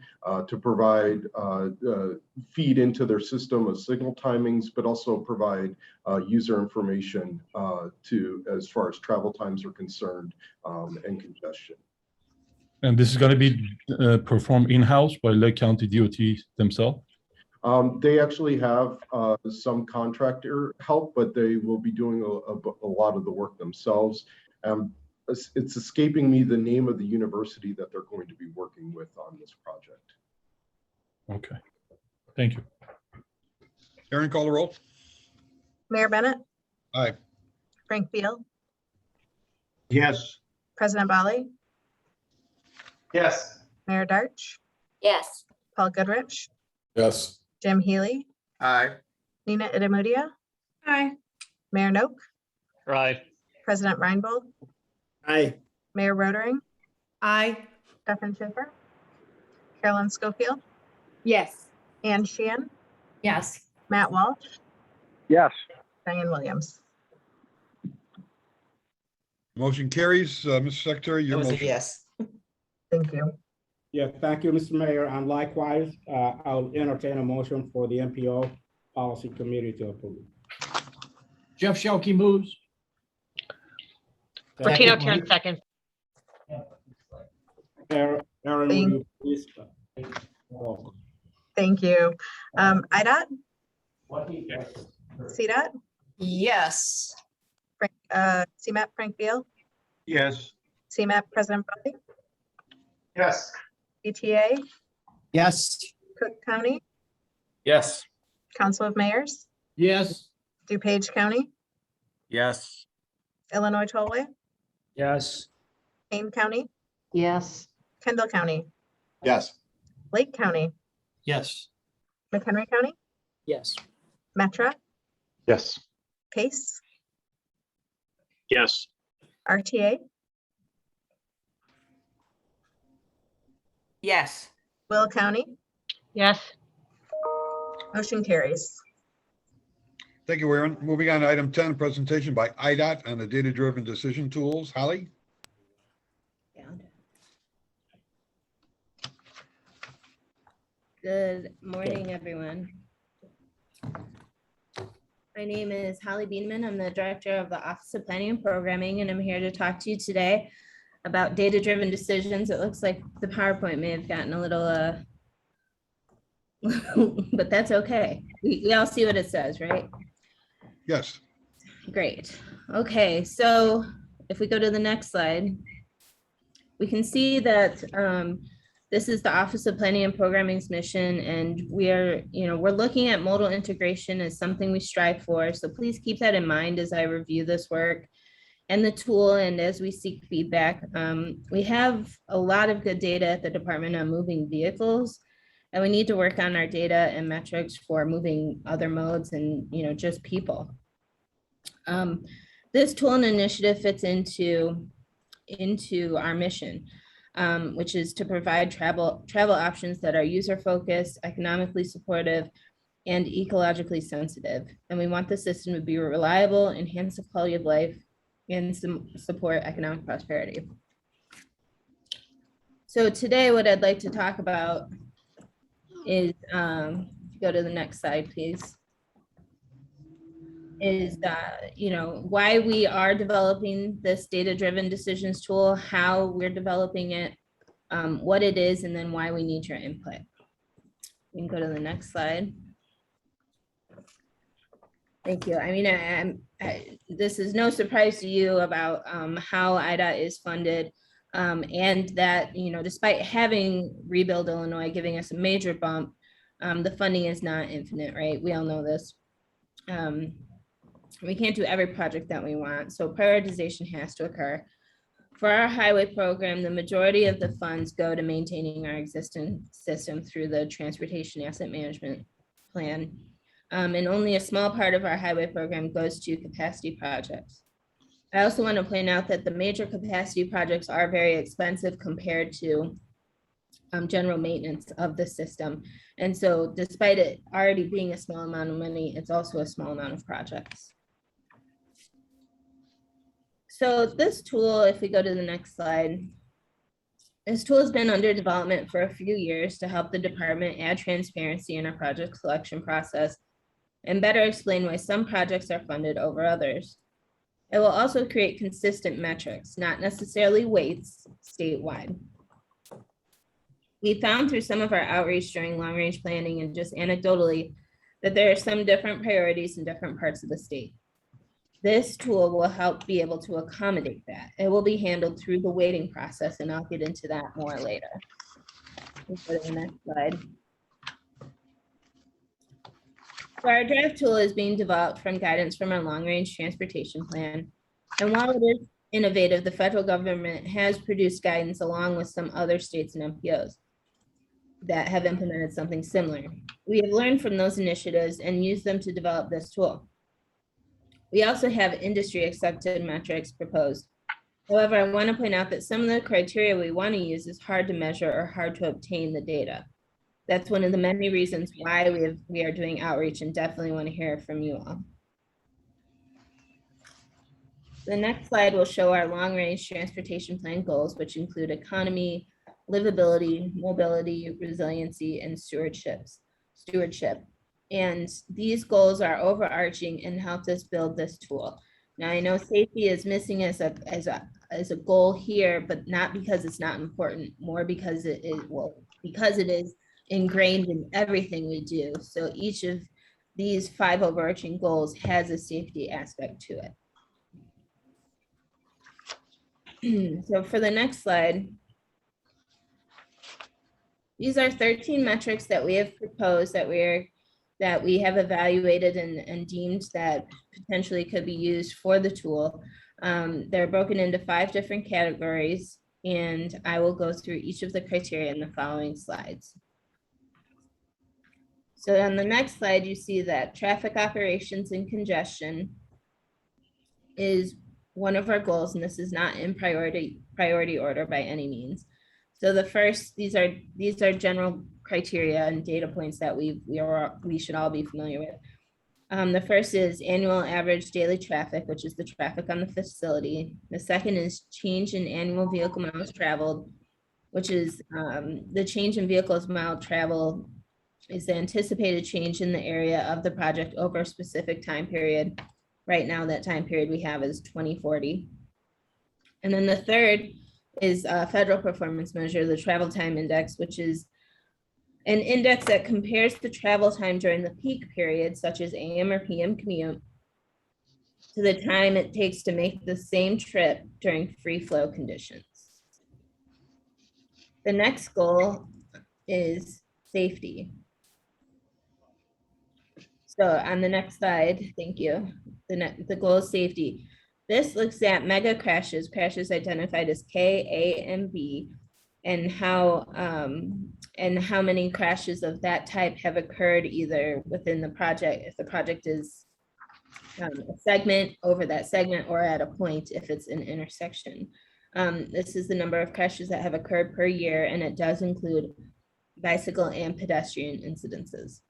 to provide feed into their system of signal timings, but also provide user information as far as travel times are concerned and congestion. And this is going to be performed in-house by Lake County DOT themselves? They actually have some contractor help, but they will be doing a lot of the work themselves. It's escaping me the name of the university that they're going to be working with on this project. Okay, thank you. Aaron, call the roll. Mayor Bennett, Aye. Frank Beal, Yes. President Bali, Yes. Mayor Darch, Yes. Paul Goodrich, Yes. Jim Healy, Aye. Nina Itamudia, Aye. Mayor Noak, Aye. President Reinbold, Aye. Mayor Rotering, Aye. Stefan Schaefer, Carolyn Schofield, Yes. Ann Sheehan, Yes. Matt Walsh, Yes. Diane Williams. Motion carries. Mr. Secretary, That your was a motion. yes. Thank you. Yeah, thank you, Mr. Mayor. And likewise, I'll entertain a motion for the MPO Policy Committee to approve. Jeff Shelkey moves. Bertino turns second. Aaron, will you please? Thank you. Idot, CDOT, Yes. CMAP Frank Beal, Yes. CMAP President Bali, Yes. ETA, Yes. Cook County, Yes. Council of Mayors, Yes. DuPage County, Yes. Illinois Tollway, Yes. Kane County, Yes. Kendall County, Yes. Lake County, Yes. McHenry County, Yes. Metra, Yes. Pace, Yes. RTA, Yes. Will County, Yes. motion carries. Thank you, Aaron. Moving on to item 10, presentation by IDOT on the data-driven decision tools. Holly? Good morning, everyone. My name is Holly Beanman. I'm the Director of the Office of Planning and Programming, and I'm here to talk to you today about data-driven decisions. It looks like the PowerPoint may have gotten a little, but that's okay. We all see what it says, right? Yes. Great. Okay, so if we go to the next slide, we can see that this is the Office of Planning and Programming's mission, and we're looking at modal integration as something we strive for. So please keep that in mind as I review this work and the tool, and as we seek feedback. We have a lot of good data at the Department on moving vehicles, and we need to work on our data and metrics for moving other modes and just people. This tool and initiative fits into our mission, which is to provide travel options that are user-focused, economically supportive, and ecologically sensitive. And we want the system to be reliable, enhance the quality of life, and support economic prosperity. So today, what I'd like to talk about is, go to the next slide, please, is why we are developing this data-driven decisions tool, how we're developing it, what it is, and then why we need your input. You can go to the next slide. Thank you. I mean, this is no surprise to you about how IDOT is funded. And that, despite having Rebuild Illinois giving us a major bump, the funding is not infinite, right? We all know this. We can't do every project that we want, so prioritization has to occur. For our highway program, the majority of the funds go to maintaining our existing system through the Transportation Asset Management Plan. And only a small part of our highway program goes to capacity projects. I also want to point out that the major capacity projects are very expensive compared to general maintenance of the system. And so despite it already being a small amount of money, it's also a small amount of projects. So this tool, if we go to the next slide, this tool has been under development for a few years to help the department add transparency in our project selection process and better explain why some projects are funded over others. It will also create consistent metrics, not necessarily weights, statewide. We found through some of our outreach during long-range planning and just anecdotally that there are some different priorities in different parts of the state. This tool will help be able to accommodate that. It will be handled through the weighting process, and I'll get into that more later. Let's go to the next slide. So our draft tool is being developed from guidance from our long-range transportation plan. And while it is innovative, the federal government has produced guidance along with some other states and MPOs that have implemented something similar. We have learned from those initiatives and used them to develop this tool. We also have industry accepted metrics proposed. However, I want to point out that some of the criteria we want to use is hard to measure or hard to obtain the data. That's one of the many reasons why we are doing outreach and definitely want to hear from you all. The next slide will show our long-range transportation plan goals, which include economy, livability, mobility, resiliency, and stewardship. And these goals are overarching and helped us build this tool. Now I know safety is missing as a goal here, but not because it's not important, more because it is ingrained in everything we do. So each of these 5 overarching goals has a safety aspect to it. So for the next slide, these are 13 metrics that we have proposed that we have evaluated and deemed that potentially could be used for the tool. They're broken into 5 different categories, and I will go through each of the criteria in the following slides. So on the next slide, you see that traffic operations and congestion is one of our goals, and this is not in priority order by any means. So the first, these are general criteria and data points that we should all be familiar with. The first is annual average daily traffic, which is the traffic on the facility. The second is change in annual vehicle miles traveled, which is the change in vehicles mile travel is the anticipated change in the area of the project over a specific time period. Right now, that time period we have is 2040. And then the third is a federal performance measure, the travel time index, which is an index that compares the travel time during the peak period, such as AM or PM commute, to the time it takes to make the same trip during free flow conditions. The next goal is safety. So on the next slide, thank you. The goal is safety. This looks at mega crashes identified as K, A, and B, and how many crashes of that type have occurred either within the project, if the project is a segment, over that segment, or at a point if it's an intersection. This is the number of crashes that have occurred per year, and it does include bicycle and pedestrian incidences.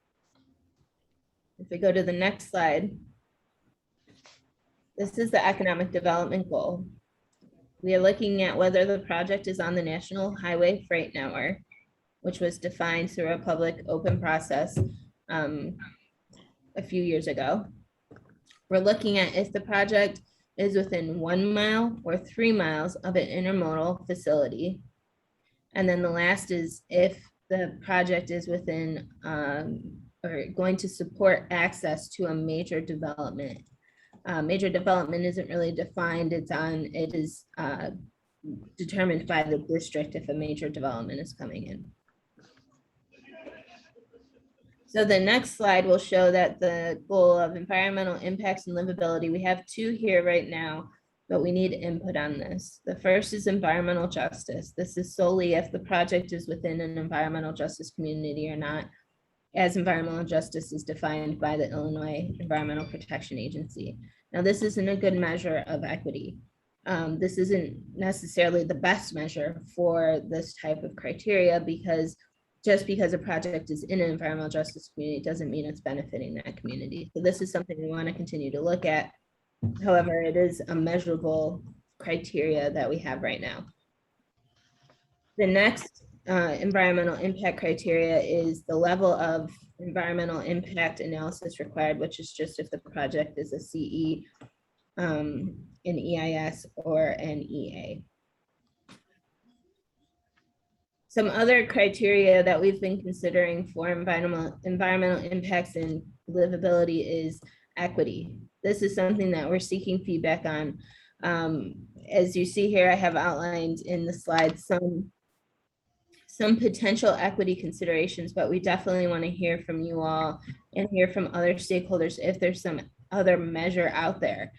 If we go to the next slide, this is the economic development goal. We are looking at whether the project is on the National Highway Freight Network, which was defined through a public open process a few years ago. We're looking at if the project is within 1 mile or 3 miles of an intermodal facility. And then the last is if the project is within or going to support access to a major development. Major development isn't really defined. It is determined by the district if a major development is coming in. So the next slide will show that the goal of environmental impacts and livability, we have two here right now, but we need input on this. The first is environmental justice. This is solely if the project is within an environmental justice community or not, as environmental justice is defined by the Illinois Environmental Protection Agency. Now, this isn't a good measure of equity. This isn't necessarily the best measure for this type of criteria, because just because a project is in an environmental justice community doesn't mean it's benefiting that community. So this is something we want to continue to look at. However, it is a measurable criteria that we have right now. The next environmental impact criteria is the level of environmental impact analysis required, which is just if the project is a CE, an EIS, or an EA. Some other criteria that we've been considering for environmental impacts and livability is equity. This is something that we're seeking feedback on. As you see here, I have outlined in the slide some potential equity considerations, but we definitely want to hear from you all and hear from other stakeholders if there's some other measure out there.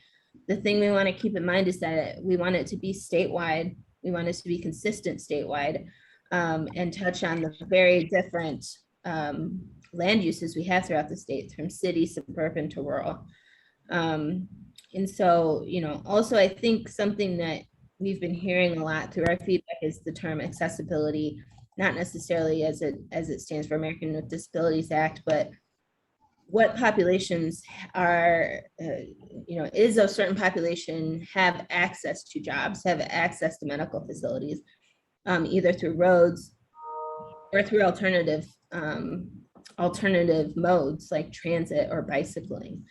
The thing we want to keep in mind is that we want it to be statewide. We want it to be consistent statewide, and touch on the very different land uses we have throughout the state, from city, suburban to rural. And so, you know, also I think something that we've been hearing a lot through our feedback is the term accessibility, not necessarily as it stands for American with Disabilities Act, but what populations are, you know, is a certain population have access to jobs, have access to medical facilities, either through roads or through alternative modes like transit or bicycling.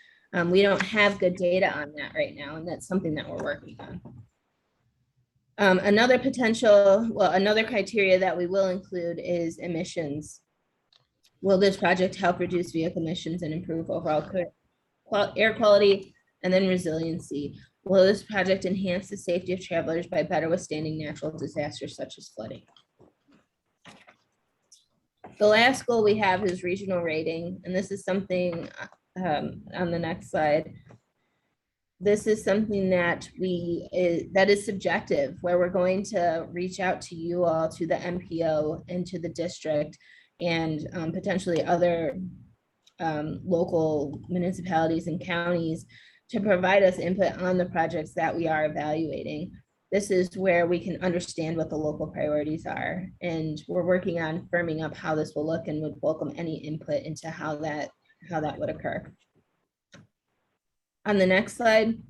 We don't have good data on that right now, and that's something that we're working on. Another criteria that we will include is emissions. Will this project help reduce vehicle emissions and improve overall air quality? And then resiliency. Will this project enhance the safety of travelers by better withstanding natural disasters such as flooding? The last goal we have is regional rating, and this is something on the next slide. This is something that that is subjective, where we're going to reach out to you all, to the MPO and to the district, and potentially other local municipalities and counties to provide us input on the projects that we are evaluating. This is where we can understand what the local priorities are, and we're working on firming up how this will look, and would welcome any input into how that would occur. On the next slide,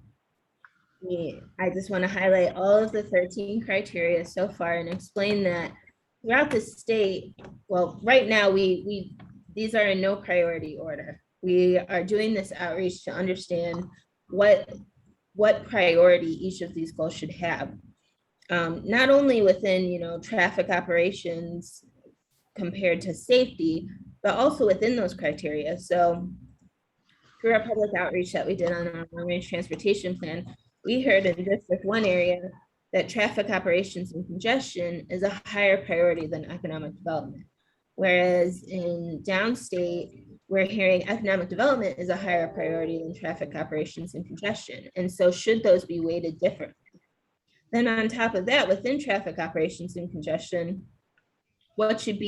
I just want to highlight all of the 13 criteria so far and explain that throughout the state, well, right now these are in no priority order. We are doing this outreach to understand what priority each of these goals should have. Not only within, you know, traffic operations compared to safety, but also within those criteria. So through our public outreach that we did on our long-range transportation plan, we heard in District 1 area that traffic operations and congestion is a higher priority than economic development. Whereas in downstate, we're hearing economic development is a higher priority than traffic operations and congestion. And so should those be weighted differently? Then on top of that, within traffic operations and congestion, what should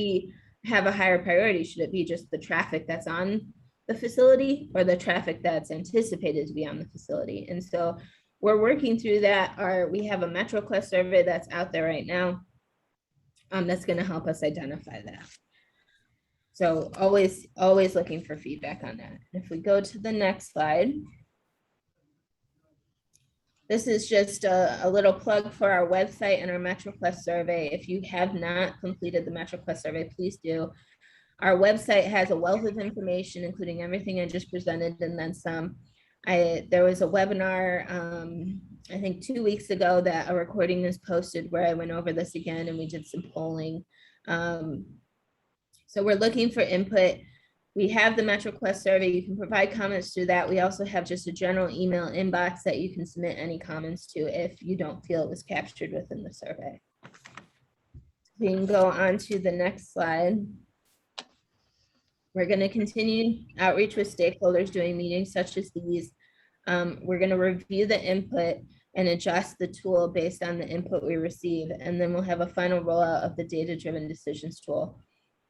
have a higher priority? Should it be just the traffic that's on the facility, or the traffic that's anticipated to be on the facility? And so we're working through that. We have a MetroQuest survey that's out there right now that's going to help us identify that. So always looking for feedback on that. If we go to the next slide, this is just a little plug for our website and our MetroQuest survey. If you have not completed the MetroQuest survey, please do. Our website has a wealth of information, including everything I just presented and then some. There was a webinar, I think 2 weeks ago, that a recording is posted where I went over this again and we did some polling. So we're looking for input. We have the MetroQuest survey. You can provide comments through that. We also have just a general email inbox that you can submit any comments to if you don't feel it was captured within the survey. We can go on to the next slide. We're going to continue outreach with stakeholders doing meetings such as these. We're going to review the input and adjust the tool based on the input we receive. And then we'll have a final rollout of the data-driven decisions tool.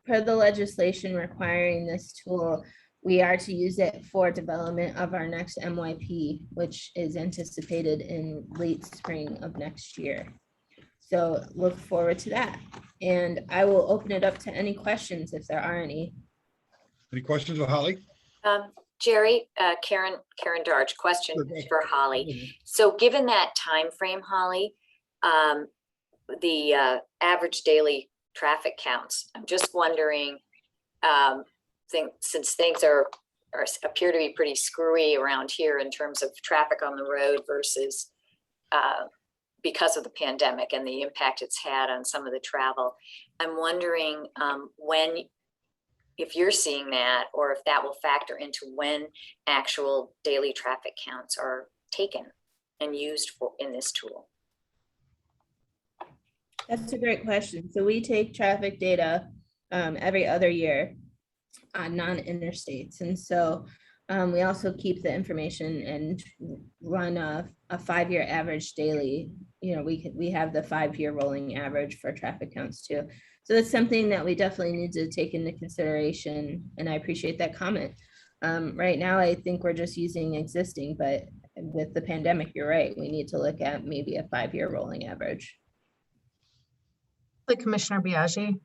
Per the legislation requiring this tool, we are to use it for development of our next MYP, which is anticipated in late spring of next year. So look forward to that. And I will open it up to any questions if there are any. Any questions of Holly? Jerry, Karen Darch, question for Holly. So given that time frame, Holly, the average daily traffic counts, I'm just wondering, since things appear to be pretty screwy around here in terms of traffic on the road versus because of the pandemic and the impact it's had on some of the travel, I'm wondering if you're seeing that, or if that will factor into when actual daily traffic counts are taken and used in this tool. That's a great question. So we take traffic data every other year on non-interstates. And so we also keep the information and run a 5-year average daily. You know, we have the 5-year rolling average for traffic counts too. So that's something that we definitely need to take into consideration. And I appreciate that comment. Right now, I think we're just using existing, but with the pandemic, you're right. We need to look at maybe a 5-year rolling average. Commissioner Biaggi.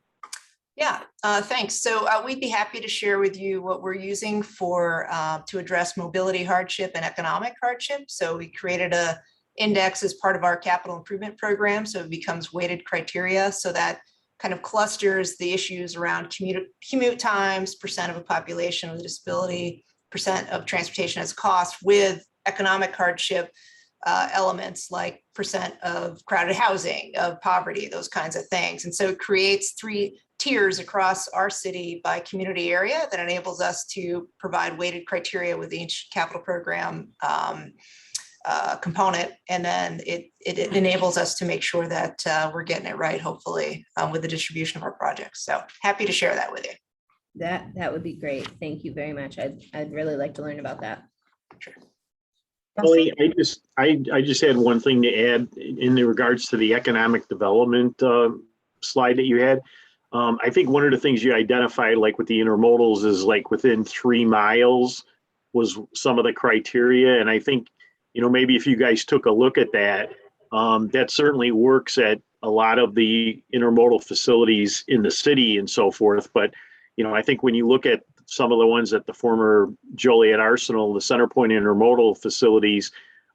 Yeah, thanks. So we'd be happy to share with you what we're using for to address mobility hardship and economic hardship. So we created a index as part of our capital improvement program. So it becomes weighted criteria. So that kind of clusters the issues around commute times, percent of a population with a disability, percent of transportation as a cost, with economic hardship elements like percent of crowded housing, of poverty, those kinds of things. And so it creates 3 tiers across our city by community area that enables us to provide weighted criteria with each capital program component. And then it enables us to make sure that we're getting it right, hopefully, with the distribution of our projects. So happy to share that with you. That would be great. Thank you very much. I'd really like to learn about that. Sure. Holly, I just had one thing to add in regards to the economic development slide that you had. I think one of the things you identified, like with the intermodals, is like within 3 miles was some of the criteria. And I think, you know, maybe if you guys took a look at that, that certainly works at a lot of the intermodal facilities in the city and so forth. But, you know, I think when you look at some of the ones at the former Joliet Arsenal, the Centerpoint intermodal facilities,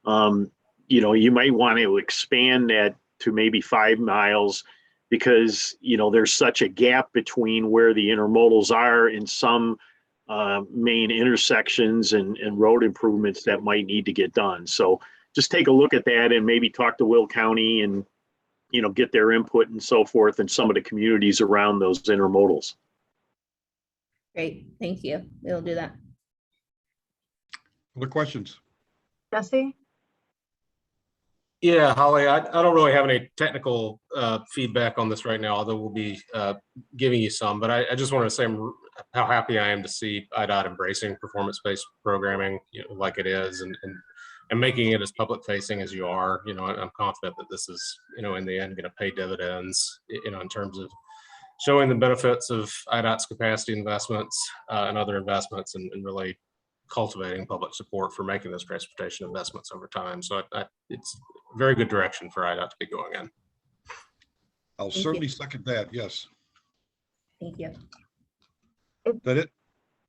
you know, you might want to expand that to maybe 5 miles, because, you know, there's such a gap between where the intermodals are in some main intersections and road improvements that might need to get done. So just take a look at that and maybe talk to Will County and, you know, get their input and so forth, and some of the communities around those intermodals. Great, thank you. We'll do that. Other questions? Jesse? Yeah, Holly, I don't really have any technical feedback on this right now, although we'll be giving you some. But I just wanted to say how happy I am to see Idot embracing performance-based programming, you know, like it is, and making it as public-facing as you are. You know, I'm confident that this is, you know, in the end, going to pay dividends, you know, in terms of showing the benefits of Idot's capacity investments and other investments, and really cultivating public support for making those transportation investments over time. So it's a very good direction for Idot to be going in. I'll certainly second that. Yes. Thank you. Is that it?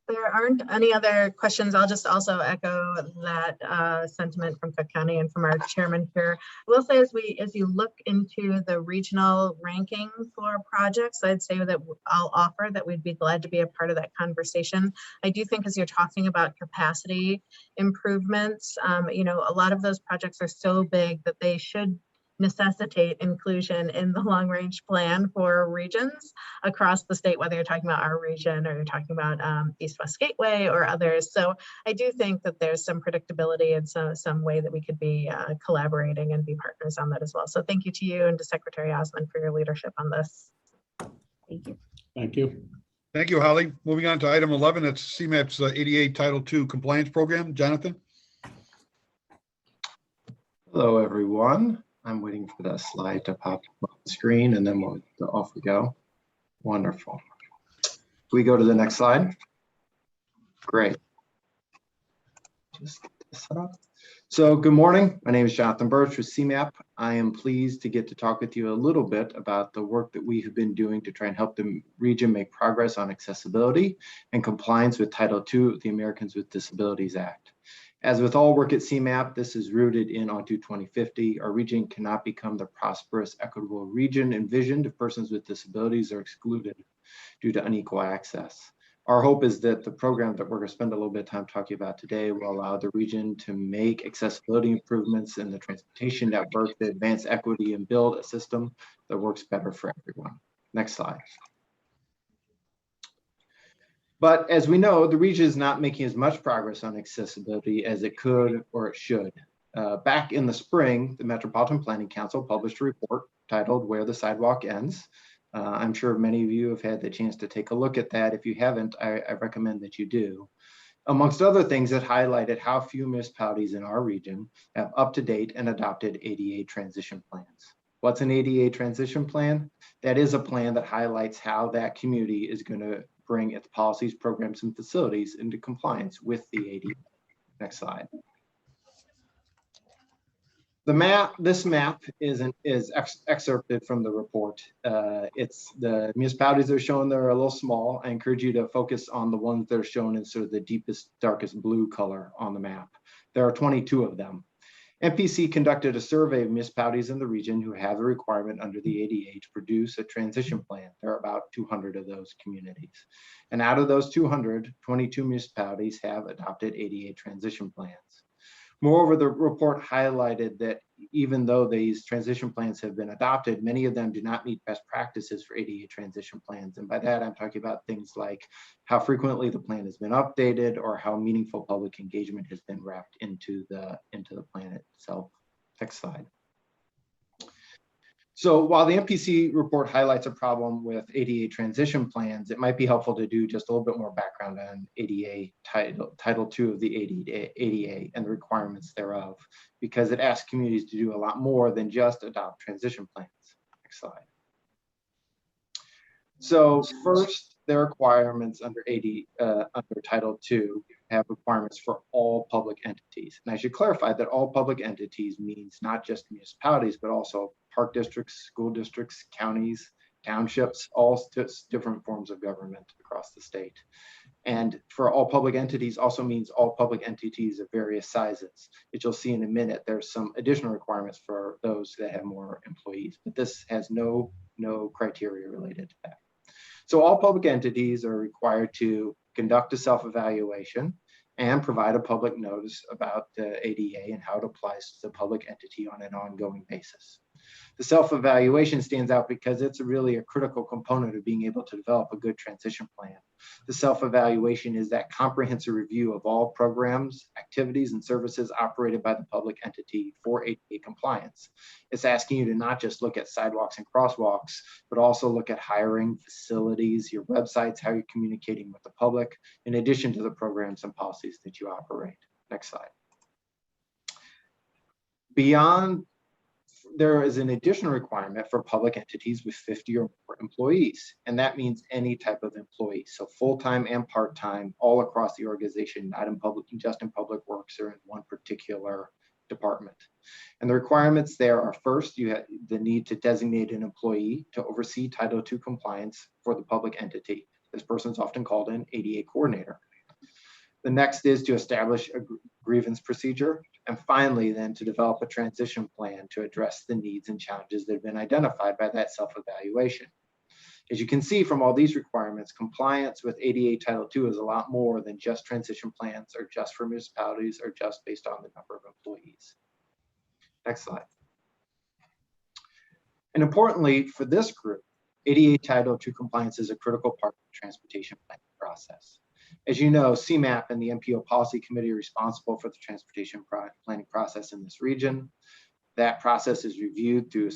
There aren't any other questions. I'll just also echo that sentiment from Cook County and from our chairman here. I will say, as you look into the regional ranking for projects, I'd say that I'll offer that we'd be glad to be a part of that conversation. I do think as you're talking about capacity improvements, you know, a lot of those projects are so big that they should necessitate inclusion in the long range plan for regions across the state, whether you're talking about our region or you're talking about East West Gateway or others. So I do think that there's some predictability and some way that we could be collaborating and be partners on that as well. So thank you to you and to Secretary Osmond for your leadership on this. Thank you. Thank you. Thank you, Holly. Moving on to item 11, it's CMAP's ADA Title II compliance program. Jonathan? Hello, everyone. I'm waiting for that slide to pop up on the screen and then off we go. Wonderful. Can we go to the next slide? Great. Just get this set up. So good morning. My name is Jonathan Birch with CMAP. I am pleased to get to talk with you a little bit about the work that we have been doing to try and help the region make progress on accessibility and compliance with Title II of the Americans with Disabilities Act. As with all work at CMAP, this is rooted in ONTO 2050. Our region cannot become the prosperous, equitable region envisioned if persons with disabilities are excluded due to unequal access. Our hope is that the program that we're going to spend a little bit of time talking about today will allow the region to make accessibility improvements in the transportation network, to advance equity and build a system that works better for everyone. Next slide. But as we know, the region is not making as much progress on accessibility as it could or it should. Back in the spring, the Metropolitan Planning Council published a report titled Where the Sidewalk Ends. I'm sure many of you have had the chance to take a look at that. If you haven't, I recommend that you do. Amongst other things, it highlighted how few municipalities in our region have up-to-date and adopted ADA transition plans. What's an ADA transition plan? That is a plan that highlights how that community is going to bring its policies, programs, and facilities into compliance with the ADA. Next slide. This map is excerpted from the report. It's the municipalities that are shown there are a little small. I encourage you to focus on the ones that are shown in sort of the deepest, darkest blue color on the map. There are 22 of them. MPC conducted a survey of municipalities in the region who have a requirement under the ADA to produce a transition plan. There are about 200 of those communities. And out of those 200, 22 municipalities have adopted ADA transition plans. Moreover, the report highlighted that even though these transition plans have been adopted, many of them do not meet best practices for ADA transition plans. And by that, I'm talking about things like how frequently the plan has been updated or how meaningful public engagement has been wrapped into the plan itself. Next slide. So while the MPC report highlights a problem with ADA transition plans, it might be helpful to do just a little bit more background on ADA Title II of the ADA and the requirements thereof, because it asks communities to do a lot more than just adopt transition plans. Next slide. So first, their requirements under Title II have requirements for all public entities. And I should clarify that all public entities means not just municipalities, but also park districts, school districts, counties, townships, all different forms of government across the state. And for all public entities also means all public entities of various sizes. As you'll see in a minute, there's some additional requirements for those that have more employees, but this has no criteria related to that. So all public entities are required to conduct a self-evaluation and provide a public notice about the ADA and how it applies to the public entity on an ongoing basis. The self-evaluation stands out because it's really a critical component of being able to develop a good transition plan. The self-evaluation is that comprehensive review of all programs, activities, and services operated by the public entity for ADA compliance. It's asking you to not just look at sidewalks and crosswalks, but also look at hiring, facilities, your websites, how you're communicating with the public, in addition to the programs and policies that you operate. Next slide. There is an additional requirement for public entities with 50 or more employees, and that means any type of employee, so full-time and part-time, all across the organization, not in public, just in public works or in one particular department. And the requirements there are, first, you have the need to designate an employee to oversee Title II compliance for the public entity. This person is often called an ADA coordinator. The next is to establish a grievance procedure. And finally, then to develop a transition plan to address the needs and challenges that have been identified by that self-evaluation. As you can see from all these requirements, compliance with ADA Title II is a lot more than just transition plans or just for municipalities or just based on the number of employees. Next slide. And importantly, for this group, ADA Title II compliance is a critical part of the transportation planning process. As you know, CMAP and the MPO Policy Committee are responsible for the transportation planning process in this region. That process is reviewed through a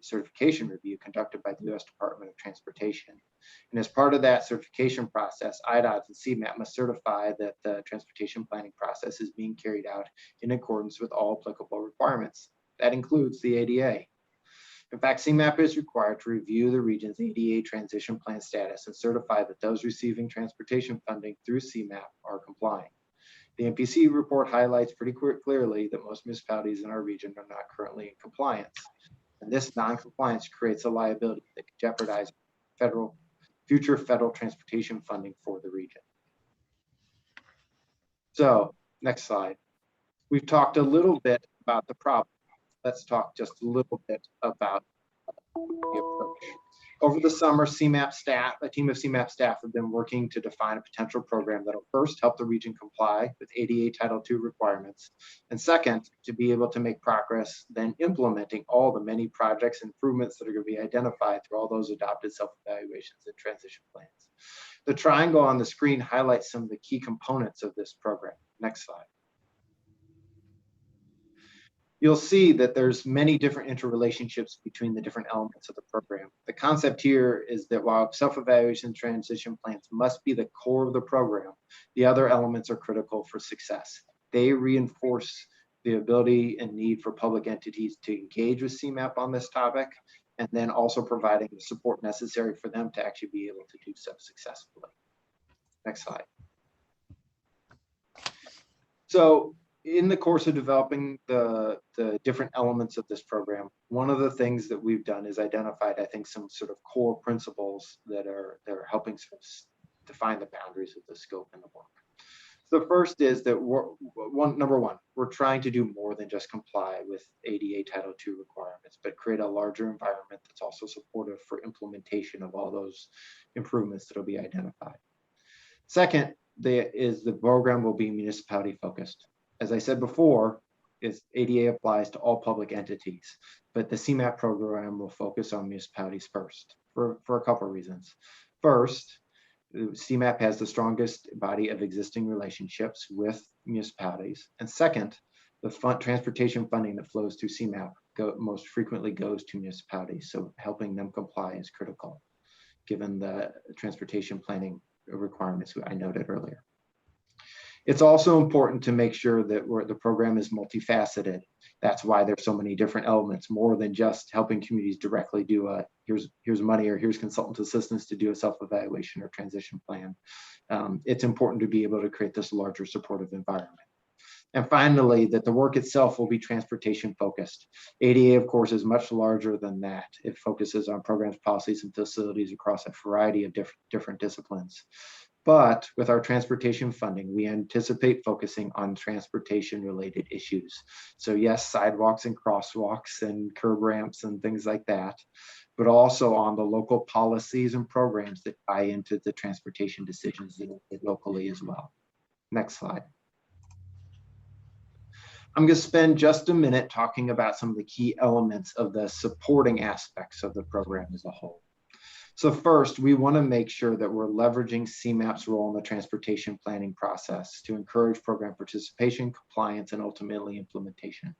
certification review conducted by the U.S. Department of Transportation. And as part of that certification process, Idot and CMAP must certify that the transportation planning process is being carried out in accordance with all applicable requirements. That includes the ADA. In fact, CMAP is required to review the region's ADA transition plan status and certify that those receiving transportation funding through CMAP are complying. The MPC report highlights pretty clearly that most municipalities in our region are not currently in compliance. And this non-compliance creates a liability that could jeopardize future federal transportation funding for the region. So, next slide. We've talked a little bit about the problem. Let's talk just a little bit about the approach. Over the summer, CMAP staff, a team of CMAP staff have been working to define a potential program that will first help the region comply with ADA Title II requirements, and second, to be able to make progress then implementing all the many projects and improvements that are going to be identified through all those adopted self-evaluations and transition plans. The triangle on the screen highlights some of the key components of this program. Next slide. You'll see that there's many different interrelationships between the different elements of the program. The concept here is that while self-evaluation transition plans must be the core of the program, the other elements are critical for success. They reinforce the ability and need for public entities to engage with CMAP on this topic, and then also providing the support necessary for them to actually be able to do so successfully. Next slide. So, in the course of developing the different elements of this program, one of the things that we've done is identified, I think, some sort of core principles that are helping sort of define the boundaries of the scope and the work. So the first is that number one, we're trying to do more than just comply with ADA Title II requirements, but create a larger environment that's also supportive for implementation of all those improvements that will be identified. Second, the program will be municipality focused. As I said before, ADA applies to all public entities, but the CMAP program will focus on municipalities first for a couple of reasons. First, CMAP has the strongest body of existing relationships with municipalities. And second, the transportation funding that flows through CMAP most frequently goes to municipalities. So helping them comply is critical, given the transportation planning requirements I noted earlier. It's also important to make sure that the program is multifaceted. That's why there's so many different elements, more than just helping communities directly do here's money or here's consultant assistance to do a self-evaluation or transition plan. It's important to be able to create this larger supportive environment. And finally, that the work itself will be transportation focused. ADA, of course, is much larger than that. It focuses on programs, policies, and facilities across a variety of different disciplines. But with our transportation funding, we anticipate focusing on transportation related issues. So yes, sidewalks and crosswalks and curb ramps and things like that, but also on the local policies and programs that tie into the transportation decisions locally as well. Next slide. I'm going to spend just a minute talking about some of the key elements of the supporting aspects of the program as a whole. So first, we want to make sure that we're leveraging CMAP's role in the transportation planning process to encourage program participation, compliance, and ultimately implementation.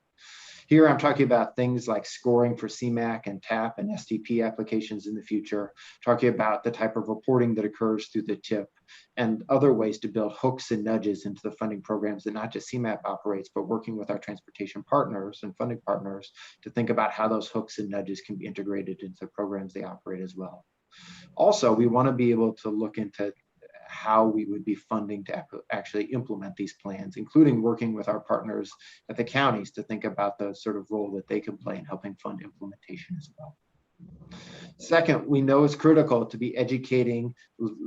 Here, I'm talking about things like scoring for CMAC and TAP and STP applications in the future, talking about the type of reporting that occurs through the TIP, and other ways to build hooks and nudges into the funding programs that not just CMAP operates, but working with our transportation partners and funding partners to think about how those hooks and nudges can be integrated into programs they operate as well. Also, we want to be able to look into how we would be funding to actually implement these plans, including working with our partners at the counties to think about the sort of role that they can play in helping fund implementation as well. Second, we know it's critical to be educating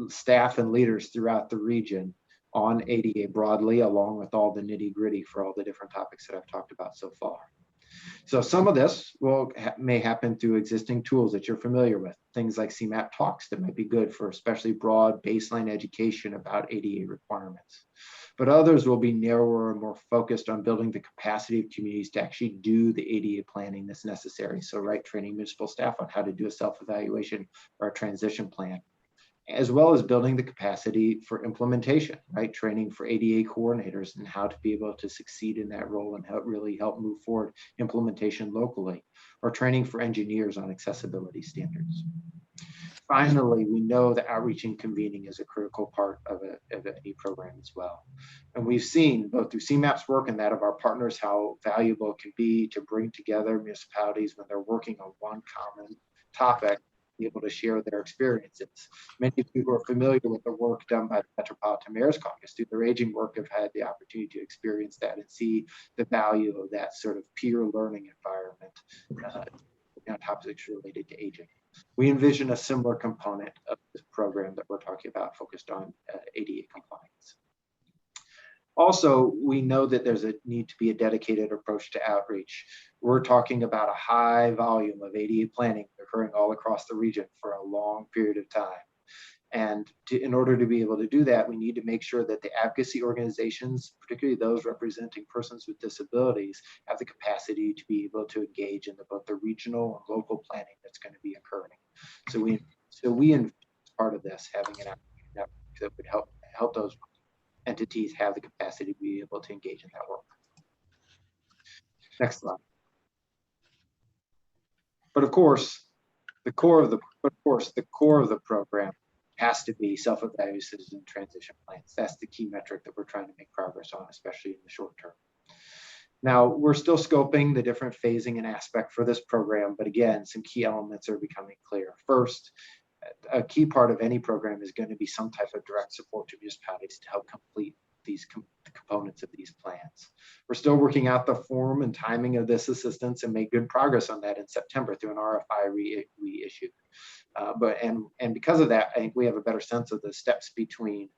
staff and leaders throughout the region on ADA broadly, along with all the nitty-gritty for all the different topics that I've talked about so far. So some of this may happen through existing tools that you're familiar with, things like CMAP talks that might be good for especially broad baseline education about ADA requirements. but others will be narrower and more focused on building the capacity of communities to actually do the ADA planning that's necessary. So, right, training municipal staff on how to do a self-evaluation or a transition plan, as well as building the capacity for implementation, right? Training for ADA coordinators and how to be able to succeed in that role and really help move forward implementation locally, or training for engineers on accessibility standards. Finally, we know that outreach and convening is a critical part of any program as well. And we've seen both through CMAP's work and that of our partners how valuable it can be to bring together municipalities when they're working on one common topic, be able to share their experiences. Many people are familiar with the work done by the Metropolitan Mayor's Caucus. Through their aging work, have had the opportunity to experience that and see the value of that sort of peer learning environment on topics related to aging. We envision a similar component of this program that we're talking about focused on ADA compliance. Also, we know that there's a need to be a dedicated approach to outreach. We're talking about a high volume of ADA planning occurring all across the region for a long period of time. And in order to be able to do that, we need to make sure that the advocacy organizations, particularly those representing persons with disabilities, have the capacity to be able to engage in both the regional and local planning that's going to be occurring. So we envision as part of this having an outreach network that would help those entities have the capacity to be able to engage in that work. Next slide. But of course, the core of the program has to be self-evaluations and transition plans. That's the key metric that we're trying to make progress on, especially in the short term. Now, we're still scoping the different phasing and aspect for this program, but again, some key elements are becoming clear. First, a key part of any program is going to be some type of direct support to municipalities to help complete these components of these plans. We're still working out the form and timing of this assistance and made good progress on that in September through an RFI reissue. And because of that, I think we have a better sense of the steps between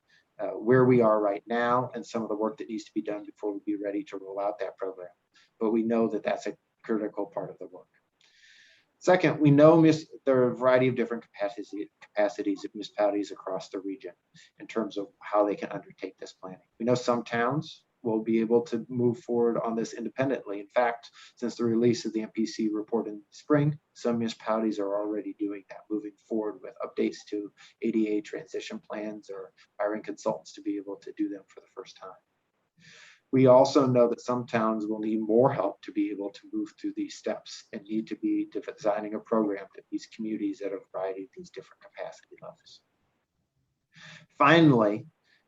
where we are right now and some of the work that needs to be done before we be ready to roll out that program. But we know that that's a critical part of the work. Second, we know there are a variety of different capacities of municipalities across the region in terms of how they can undertake this planning. We know some towns will be able to move forward on this independently. In fact, since the release of the MPC report in the spring, some municipalities are already doing that, moving forward with updates to ADA transition plans or hiring consultants to be able to do them for the first time. We also know that some towns will need more help to be able to move through these steps and need to be designing a program that meets communities at a variety of these different capacity levels. Finally,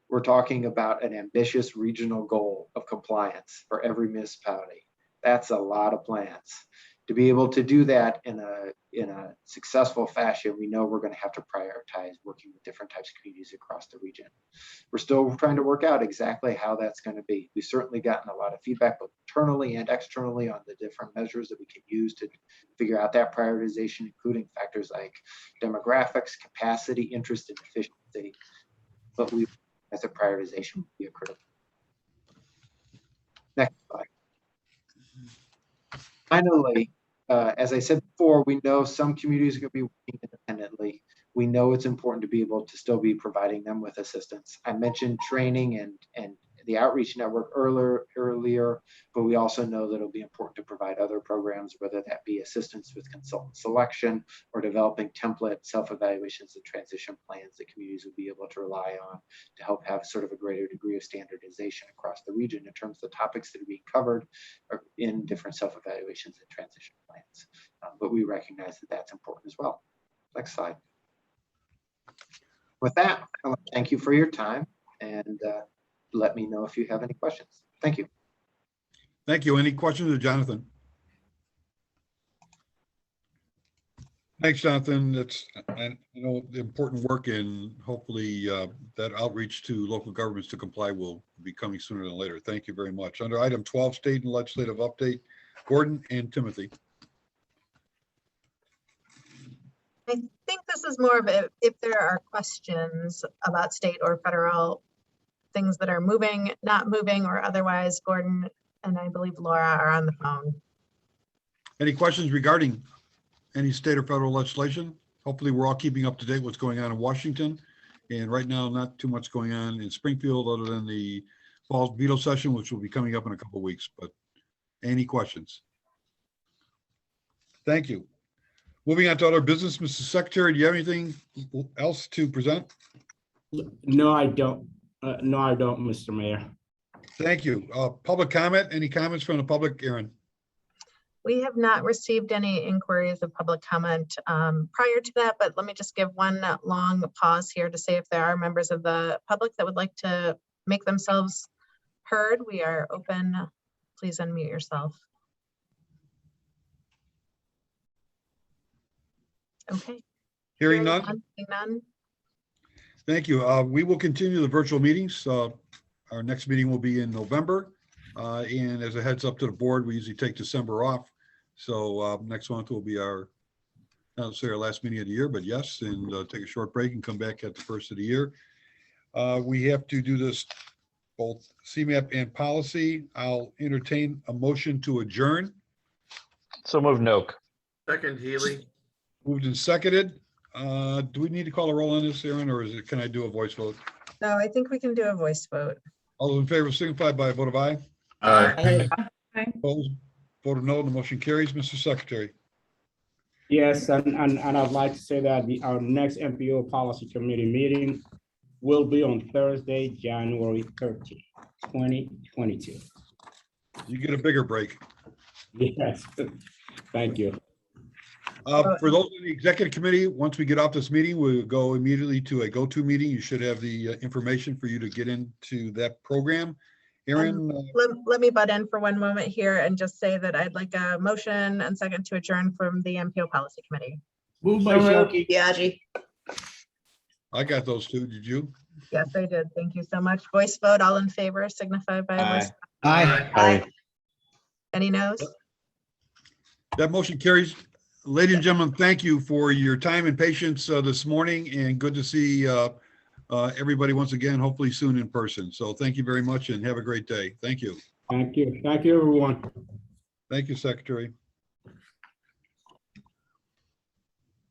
we're talking about an ambitious regional goal of compliance for every municipality. That's a lot of plans. To be able to do that in a successful fashion, we know we're going to have to prioritize working with different types of communities across the region. We're still trying to work out exactly how that's going to be. We've certainly gotten a lot of feedback both internally and externally on the different measures that we can use to figure out that prioritization, including factors like demographics, capacity, interest, and efficiency. But we, as a prioritization, would be a critical. Next slide. Finally, as I said before, we know some communities are going to be working independently. We know it's important to be able to still be providing them with assistance. I mentioned training and the outreach network earlier, but we also know that it'll be important to provide other programs, whether that be assistance with consultant selection or developing template self-evaluations and transition plans that communities will be able to rely on to help have sort of a greater degree of standardization across the region in terms of the topics that are being covered in different self-evaluations and transition plans. But we recognize that that's important as well. Next slide. With that, I want to thank you for your time and let me know if you have any questions. Thank you. Thank you. Any questions of Jonathan? Thanks, Jonathan. That's the important work, and hopefully that outreach to local governments to comply will be coming sooner than later. Thank you very much. Under item 12, state and legislative update, Gordon and Timothy. I think this is more of if there are questions about state or federal things that are moving, not moving, or otherwise, Gordon and I believe Laura are on the phone. Any questions regarding any state or federal legislation? Hopefully we're all keeping up to date what's going on in Washington. And right now, not too much going on in Springfield other than the fall veto session, which will be coming up in a couple of weeks, but any questions? Thank you. Moving on to other business, Mr. Secretary, do you have anything else to present? No, I don't. No, I don't, Mr. Mayor. Thank you. Public comment, any comments from the public, Aaron? We have not received any inquiries of public comment prior to that, but let me just give one long pause here to say if there are members of the public that would like to make themselves heard. We are open. Please unmute yourself. Okay. Hearing none. Seeing none. Thank you. We will continue the virtual meetings. Our next meeting will be in November. And as a heads up to the board, we usually take December off. So next month will be our, not necessarily our last meeting of the year, but yes, and take a short break and come back at the first of the year. We have to do this both CMAP and policy. I'll entertain a motion to adjourn. So move Noak. Second, Healy. Moved and seconded. Do we need to call a roll on this, Aaron, or can I do a voice vote? No, I think we can do a voice vote. All those in favor signify by a vote of aye. Aye. Opposed, vote of no, the motion carries. Mr. Secretary. Yes, and I'd like to say that our next MPO Policy Committee meeting will be on Thursday, January 13th, 2022. You get a bigger break. Yes, thank you. For those in the executive committee, once we get off this meeting, we'll go immediately to a go-to meeting. You should have the information for you to get into that program. Aaron? Let me butt in for one moment here and just say that I'd like a motion and second to adjourn from the MPO Policy Committee. Moved by Sharkey. Biagi. I got those two. Did you? Yes, I did. Thank you so much. Voice vote, all in favor, signify by a voice. Aye. Aye. Any noes? That motion carries. Ladies and gentlemen, thank you for your time and patience this morning, and good to see everybody once again, hopefully soon in person. So thank you very much and have a great day. Thank you. Thank you. Thank you, everyone. Thank you, Secretary.